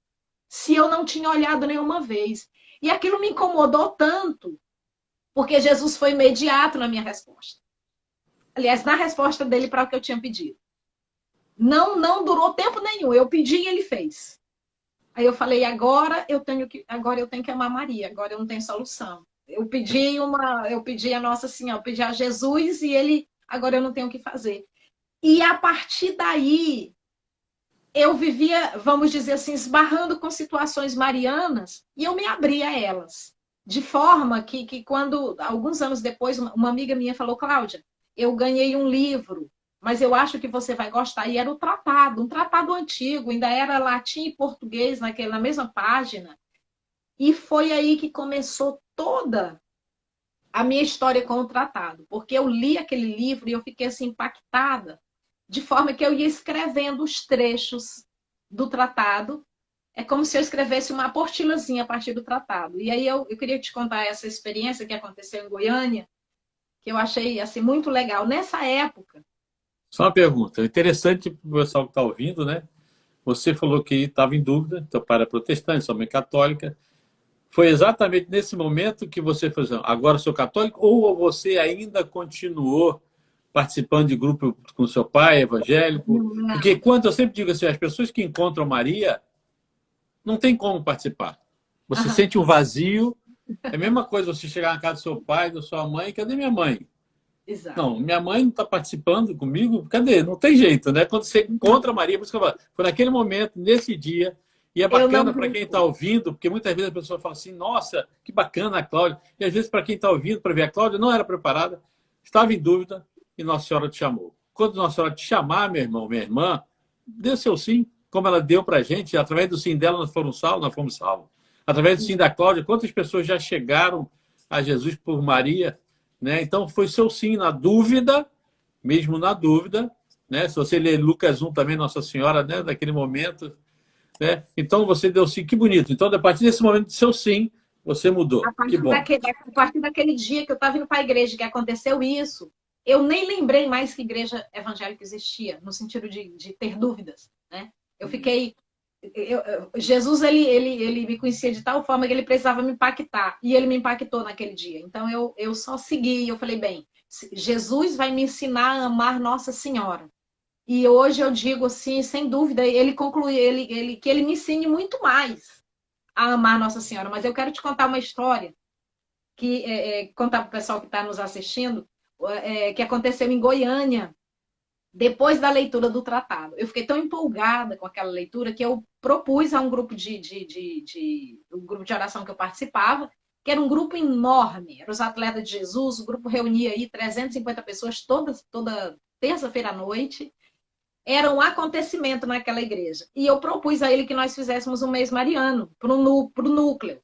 se eu não tinha olhado nenhuma vez. E aquilo me incomodou tanto, porque Jesus foi imediato na minha resposta. Aliás, na resposta dele para o que eu tinha pedido. Não durou tempo nenhum. Eu pedi e ele fez. Aí eu falei, agora eu tenho que amar Maria, agora eu não tenho solução. Eu pedi a Nossa Senhora, eu pedi a Jesus e ele, agora eu não tenho o que fazer. E a partir daí, eu vivia, vamos dizer assim, esbarrando com situações marianas e eu me abria a elas. De forma que quando, alguns anos depois, uma amiga minha falou, Cláudia, eu ganhei um livro, mas eu acho que você vai gostar. E era um tratado antigo, ainda era latim e português na mesma página. E foi aí que começou toda a minha história com o tratado. Porque eu li aquele livro e eu fiquei assim impactada, de forma que eu ia escrevendo os trechos do tratado. É como se eu escrevesse uma apostilazinha a partir do tratado. E aí eu queria te contar essa experiência que aconteceu em Goiânia, que eu achei assim, muito legal. Nessa época... Só uma pergunta. Interessante para o pessoal que está ouvindo, né? Você falou que estava em dúvida, teu pai era protestante, sua mãe católica. Foi exatamente nesse momento que você fez, agora sou católico, ou você ainda continuou participando de grupo com seu pai, evangélico? Porque quando eu sempre digo assim, as pessoas que encontram Maria não tem como participar. Você sente um vazio. É a mesma coisa você chegar na casa do seu pai, da sua mãe, cadê minha mãe? Exato. Não, minha mãe não está participando comigo, cadê? Não tem jeito, né? Quando você encontra Maria, por isso que eu falo, foi naquele momento, nesse dia, e é bacana para quem está ouvindo, porque muitas vezes a pessoa fala assim, nossa, que bacana a Cláudia. E às vezes para quem está ouvindo, para ver a Cláudia, não era preparada, estava em dúvida e Nossa Senhora te chamou. Quando Nossa Senhora te chamar, meu irmão, minha irmã, dê seu sim, como ela deu para a gente, através do sim dela nós fomos salvos. Através do sim da Cláudia, quantas pessoas já chegaram a Jesus por Maria, né? Então foi seu sim na dúvida, mesmo na dúvida, né? Se você ler Lucas 1 também, Nossa Senhora, né? Daquele momento, né? Então você deu sim, que bonito. Então, a partir desse momento, seu sim, você mudou. Que bom. A partir daquele dia que eu estava indo para a igreja, que aconteceu isso, eu nem lembrei mais que igreja evangélica existia, no sentido de ter dúvidas, né? Eu fiquei... Jesus, ele me conhecia de tal forma que ele precisava me impactar. E ele me impactou naquele dia. Então, eu só segui. Eu falei, bem, Jesus vai me ensinar a amar Nossa Senhora. E hoje eu digo assim, sem dúvida, ele conclui, que ele me ensine muito mais a amar Nossa Senhora. Mas eu quero te contar uma história, contar para o pessoal que está nos assistindo, que aconteceu em Goiânia, depois da leitura do tratado. Eu fiquei tão empolgada com aquela leitura que eu propus a um grupo um grupo de oração que eu participava, que era um grupo enorme, eram os atletas de Jesus, o grupo reunia aí 350 pessoas toda terça-feira à noite, era um acontecimento naquela igreja. E eu propus a ele que nós fizéssemos um mês mariano, para o núcleo.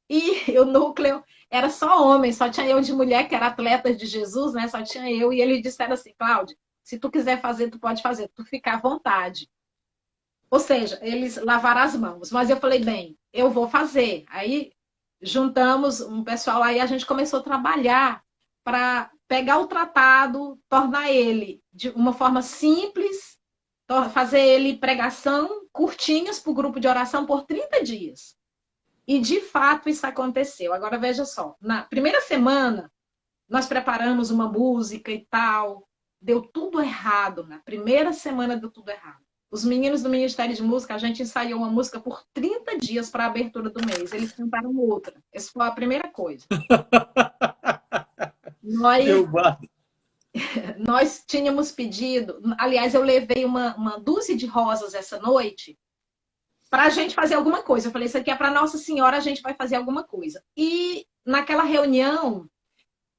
E o núcleo era só homem, só tinha eu de mulher, que era atleta de Jesus, né? Só tinha eu, e ele disseram assim, Cláudia, se tu quiser fazer, tu pode fazer, tu ficar à vontade. Ou seja, eles lavaram as mãos. Mas eu falei, bem, eu vou fazer. Aí juntamos um pessoal, aí a gente começou a trabalhar para pegar o tratado, tornar ele de uma forma simples, fazer ele pregação curtinhas para o grupo de oração por 30 dias. E, de fato, isso aconteceu. Agora, veja só. Na primeira semana, nós preparamos uma música e tal. Deu tudo errado. Na primeira semana, deu tudo errado. Os meninos do Ministério de Música, a gente ensaiou uma música por 30 dias para a abertura do mês. Eles cantaram outra. Essa foi a primeira coisa. Nós tínhamos pedido... Aliás, eu levei uma dúzia de rosas essa noite para a gente fazer alguma coisa. Eu falei, isso aqui é para Nossa Senhora, a gente vai fazer alguma coisa. E naquela reunião,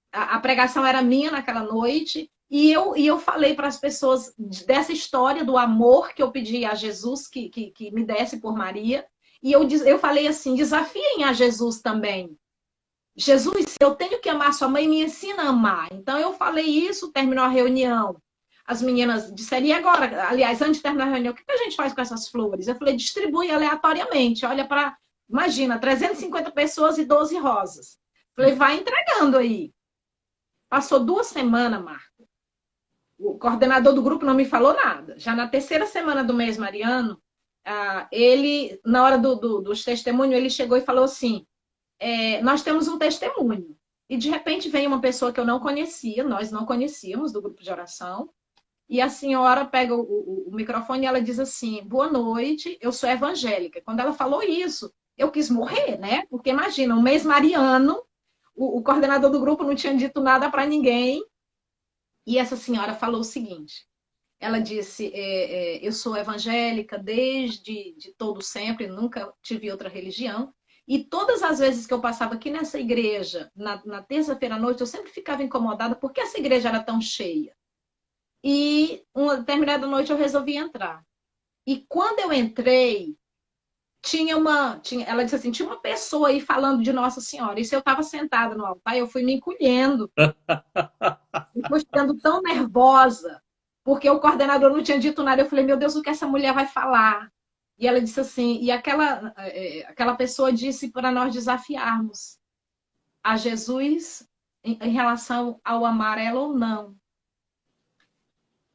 a pregação era minha naquela noite, e eu falei para as pessoas dessa história do amor que eu pedi a Jesus que me desse por Maria, E eu falei assim, desafiem a Jesus também. Jesus, eu tenho que amar sua mãe, me ensina a amar. Então eu falei isso, terminou a reunião. As meninas disseram, e agora? Aliás, antes de terminar a reunião, o que a gente faz com essas flores? Eu falei, distribui aleatoriamente. Olha para, imagina, 350 pessoas e 12 rosas. Falei, vai entregando aí. Passou 2 semanas, Marco. O coordenador do grupo não me falou nada. Já na 3ª semana do mês mariano, ele, na hora dos testemunhos, ele chegou e falou assim, nós temos um testemunho. E de repente vem uma pessoa que eu não conhecia, nós não conhecíamos do grupo de oração, e a senhora pega o microfone e ela diz assim, boa noite, eu sou evangélica. Quando ela falou isso, eu quis morrer, né? Porque imagina, um mês mariano, o coordenador do grupo não tinha dito nada para ninguém, e essa senhora falou o seguinte, ela disse, eu sou evangélica desde de todo sempre, nunca tive outra religião, e todas as vezes que eu passava aqui nessa igreja, na terça-feira à noite, eu sempre ficava incomodada porque essa igreja era tão cheia. E uma determinada noite eu resolvi entrar. E quando eu entrei, ela disse assim, tinha uma pessoa aí falando de Nossa Senhora. E se eu estava sentada no altar, eu fui me encolhendo. E fui ficando tão nervosa, porque o coordenador não tinha dito nada. Eu falei, meu Deus, o que essa mulher vai falar? E ela disse assim, e aquela pessoa disse para nós desafiarmos a Jesus em relação ao amar ela ou não.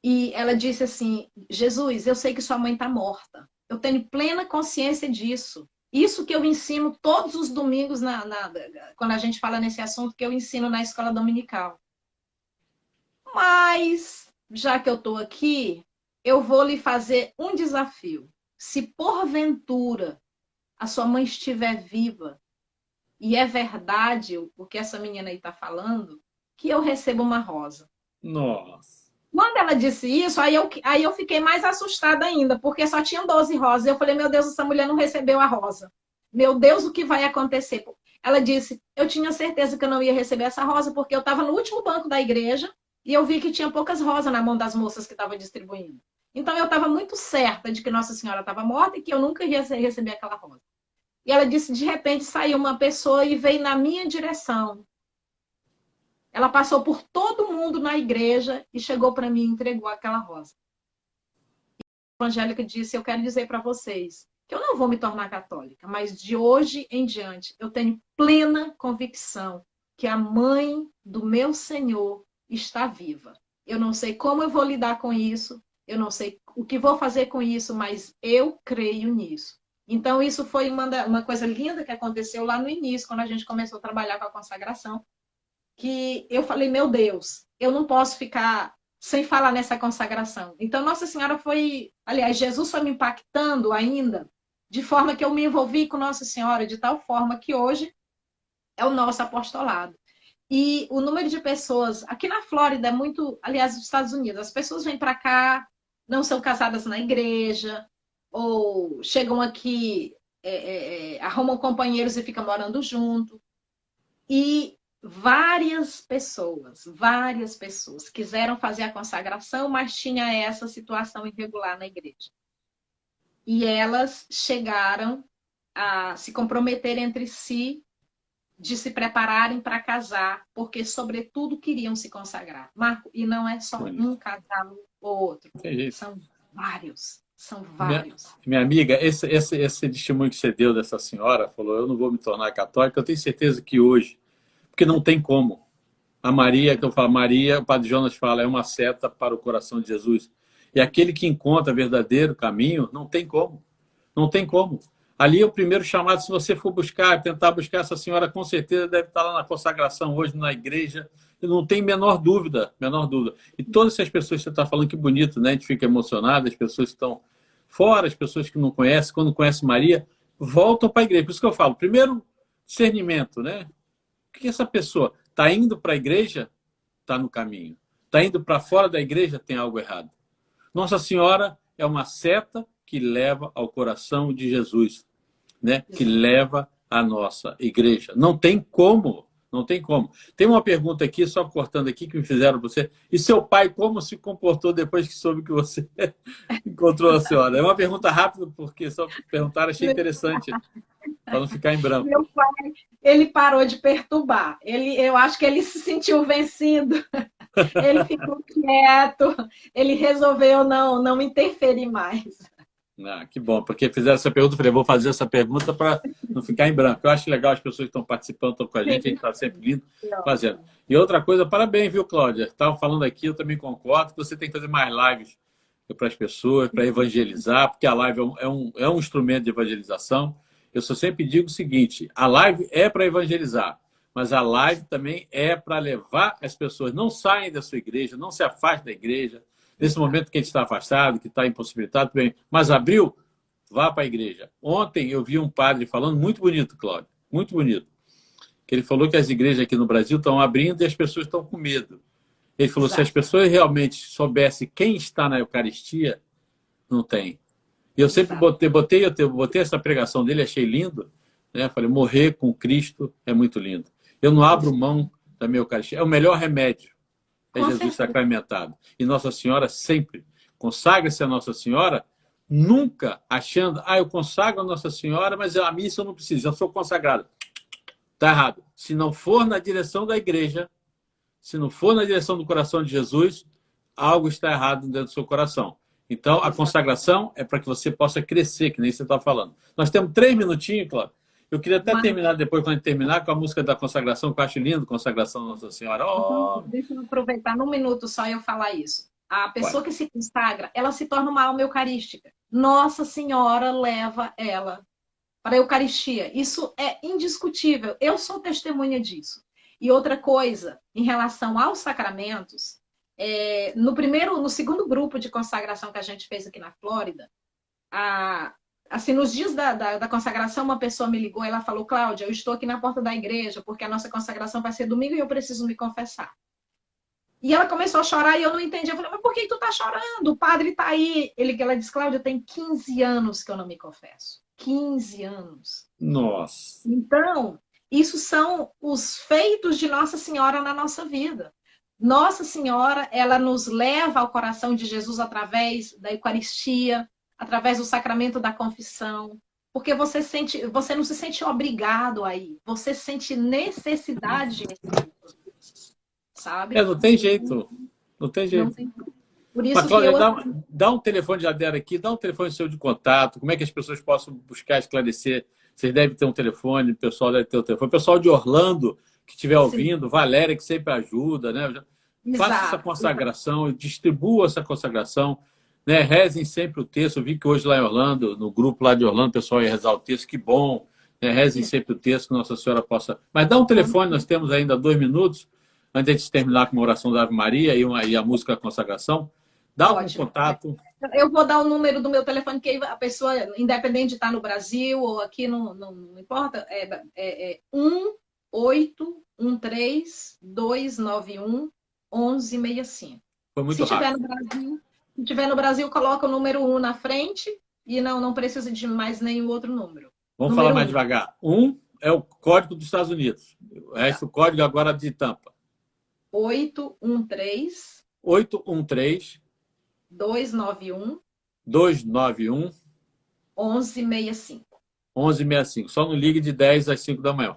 E ela disse assim, Jesus, eu sei que sua mãe está morta. Eu tenho plena consciência disso. Isso que eu ensino todos os domingos, quando a gente fala nesse assunto, que eu ensino na escola dominical. Mas, já que eu estou aqui, eu vou lhe fazer um desafio. Se porventura a sua mãe estiver viva, e é verdade o que essa menina aí está falando, que eu recebo uma rosa. Nossa. Quando ela disse isso, aí eu fiquei mais assustada ainda, porque só tinham 12 rosas. Eu falei, meu Deus, essa mulher não recebeu a rosa. Meu Deus, o que vai acontecer? Ela disse, eu tinha certeza que eu não ia receber essa rosa, porque eu estava no último banco da igreja e eu vi que tinha poucas rosas na mão das moças que estavam distribuindo. Então eu estava muito certa de que Nossa Senhora estava morta e que eu nunca ia receber aquela rosa. E ela disse, de repente saiu uma pessoa e veio na minha direção. Ela passou por todo mundo na igreja e chegou para mim e entregou aquela rosa. A evangélica disse, eu quero dizer para vocês que eu não vou me tornar católica, mas de hoje em diante eu tenho plena convicção que a mãe do meu Senhor está viva. Eu não sei como eu vou lidar com isso, eu não sei o que vou fazer com isso, mas eu creio nisso. Então isso foi uma coisa linda que aconteceu lá no início, quando a gente começou a trabalhar com a consagração, que eu falei, meu Deus, eu não posso ficar sem falar nessa consagração. Então, Nossa Senhora foi, aliás, Jesus foi me impactando ainda, de forma que eu me envolvi com Nossa Senhora, de tal forma que hoje é o nosso apostolado. E o número de pessoas, aqui na Flórida é muito, aliás, nos Estados Unidos, as pessoas vêm para cá, não são casadas na igreja, ou chegam aqui, arrumam companheiros e ficam morando junto. E várias pessoas quiseram fazer a consagração, mas tinha essa situação irregular na igreja. E elas chegaram a se comprometer entre si, de se prepararem para casar, porque, sobretudo, queriam se consagrar. Marco, e não é só um casal ou outro, são vários. São vários. Minha amiga, esse testemunho que você deu dessa senhora, falou, eu não vou me tornar católica, eu tenho certeza que hoje, porque não tem como. A Maria, que eu falo, Maria, o Padre Jonas fala, é uma seta para o coração de Jesus. E aquele que encontra verdadeiro caminho, não tem como. Não tem como. Ali é o primeiro chamado, se você for buscar, tentar buscar essa senhora, com certeza deve estar lá na consagração hoje, na igreja. Não tem menor dúvida, menor dúvida. E todas essas pessoas que você está falando, que bonito, né? A gente fica emocionado, as pessoas que estão fora, as pessoas que não conhecem, quando conhecem Maria, voltam para a igreja. Por isso que eu falo, primeiro, discernimento, né? O que essa pessoa está indo para a igreja, está no caminho. Está indo para fora da igreja, tem algo errado. Nossa Senhora é uma seta que leva ao coração de Jesus, né? Que leva à nossa igreja. Não tem como Não tem como. Tem uma pergunta aqui, só cortando aqui, que me fizeram para você. E seu pai, como se comportou depois que soube que você encontrou a senhora? É uma pergunta rápida, porque só perguntaram, achei interessante, para não ficar em branco. Meu pai, ele parou de perturbar. Eu acho que ele se sentiu vencido. Ele ficou quieto. Ele resolveu não interferir mais. Ah, que bom, porque fizeram essa pergunta, eu falei, vou fazer essa pergunta para não ficar em branco. Eu acho legal as pessoas que estão participando, estão com a gente está sempre lindo fazendo. E outra coisa, parabéns, viu, Cláudia? Estava falando aqui, eu também concordo, que você tem que fazer mais lives para as pessoas, para evangelizar, porque a live é um instrumento de evangelização. Eu só sempre digo o seguinte, a live é para evangelizar, mas a live também é para levar as pessoas, não saem da sua igreja, não se afastem da igreja, nesse momento que a gente está afastado, que está impossibilitado, mas abriu, vá para a igreja. Ontem eu vi um padre falando, muito bonito, Cláudio, muito bonito, que ele falou que as igrejas aqui no Brasil estão abrindo e as pessoas estão com medo. Ele falou, se as pessoas realmente soubessem quem está na Eucaristia, não tem. E eu sempre botei essa pregação dele, achei lindo, né? Falei, morrer com Cristo é muito lindo. Eu não abro mão da minha Eucaristia. É o melhor remédio. É Jesus sacramentado. E Nossa Senhora sempre. Consagra-se a Nossa Senhora, nunca achando, eu consagro a Nossa Senhora, mas a missa eu não preciso, eu sou consagrado. Está errado. Se não for na direção da igreja, se não for na direção do coração de Jesus, algo está errado dentro do seu coração. Então, a consagração é para que você possa crescer, que nem você está falando. Nós temos 3 minutinhos, Cláudio. Eu queria até terminar depois, quando a gente terminar, com a música da consagração, que eu acho lindo, Consagração da Nossa Senhora. Oh. Deixa eu aproveitar num minuto só e eu falar isso. A pessoa que se consagra, ela se torna uma alma eucarística. Nossa Senhora leva ela para a Eucaristia. Isso é indiscutível. Eu sou testemunha disso. E outra coisa, em relação aos sacramentos, no segundo grupo de consagração que a gente fez aqui na Flórida, assim, nos dias da consagração, uma pessoa me ligou e ela falou, Cláudia, eu estou aqui na porta da igreja porque a nossa consagração vai ser domingo e eu preciso me confessar. E ela começou a chorar e eu não entendi. Eu falei, mas por que tu tá chorando? O padre tá aí. Ela disse, Cláudia, tem 15 anos que eu não me confesso. 15 anos. Nossa. Então, isso são os feitos de Nossa Senhora na nossa vida. Nossa Senhora, ela nos leva ao coração de Jesus através da Eucaristia, através do sacramento da confissão, porque você não se sente obrigado a ir, você sente necessidade, sabe? Não tem jeito, não tem jeito. Por isso mas, Cláudia, dá um telefone, já deram aqui, dá um telefone seu de contato, como é que as pessoas possam buscar esclarecer? Vocês devem ter um telefone, o pessoal deve ter um telefone. O pessoal de Orlando, que estiver ouvindo, Valéria, que sempre ajuda, né? Faça essa consagração, distribua essa consagração, né? Rezem sempre o texto. Eu vi que hoje lá em Orlando, no grupo lá de Orlando, o pessoal ia rezar o texto, que bom. Né? Rezem sempre o texto, que Nossa Senhora possa... Mas dá um telefone, nós temos ainda 2 minutos, antes de terminar com uma oração da Ave Maria e a música da consagração. Dá um contato. Eu vou dar o número do meu telefone, que a pessoa, independente de estar no Brasil ou aqui, não importa, é 1-813-291-1165. Foi muito rápido. Se tiver no Brasil, coloca o número 1 na frente e não precisa de mais nenhum outro número. Vamos falar mais devagar. 1 é o código dos Estados Unidos. O resto, o código agora de Tampa. 813 291 1165. 1165. Só não ligue de 10 às 5 da manhã.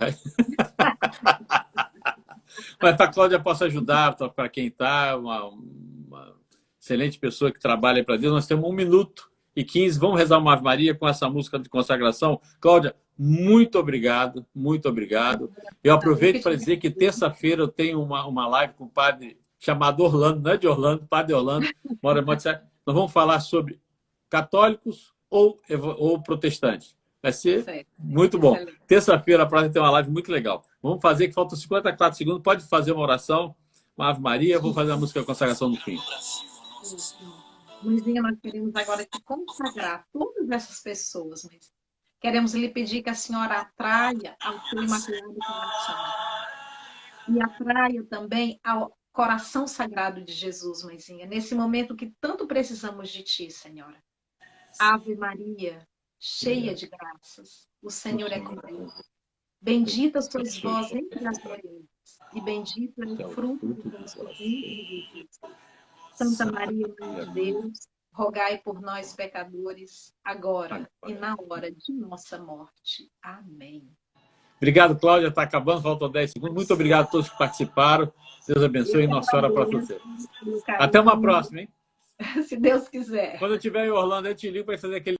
Mas para a Cláudia possa ajudar, para quem está, uma excelente pessoa que trabalha para Deus. Nós temos 1 minuto e 15. Vamos rezar uma Ave Maria com essa música de consagração. Cláudia, muito obrigado, muito obrigado. Eu aproveito para dizer que terça-feira eu tenho uma live com o padre chamado Orlando, não é de Orlando, padre Orlando, mora em Monte. Nós vamos falar sobre católicos ou protestantes. Vai ser muito bom. Terça-feira, a próxima tem uma live muito legal. Vamos fazer, que faltam 54 segundos. Pode fazer uma oração, uma Ave Maria. Vou fazer a música de consagração no fim. Luizinha, nós queremos agora consagrar todas essas pessoas. Mas queremos lhe pedir que a senhora atraia ao seu imaculado coração. E atraia também ao coração sagrado de Jesus, mãezinha, nesse momento que tanto precisamos de ti, Senhora. Ave Maria, cheia de graças, o Senhor é contigo. Bendita sois vós entre as mulheres, e bendito é o fruto do vosso ventre, Jesus. Santa Maria, Mãe de Deus, rogai por nós, pecadores, agora e na hora de nossa morte. Amém. Obrigado, Cláudia. Está acabando, faltam 10 segundos. Muito obrigado a todos que participaram. Deus abençoe e Nossa Senhora para você. Até uma próxima, hein? Se Deus quiser. Quando eu estiver em Orlando, eu te ligo para fazer aquele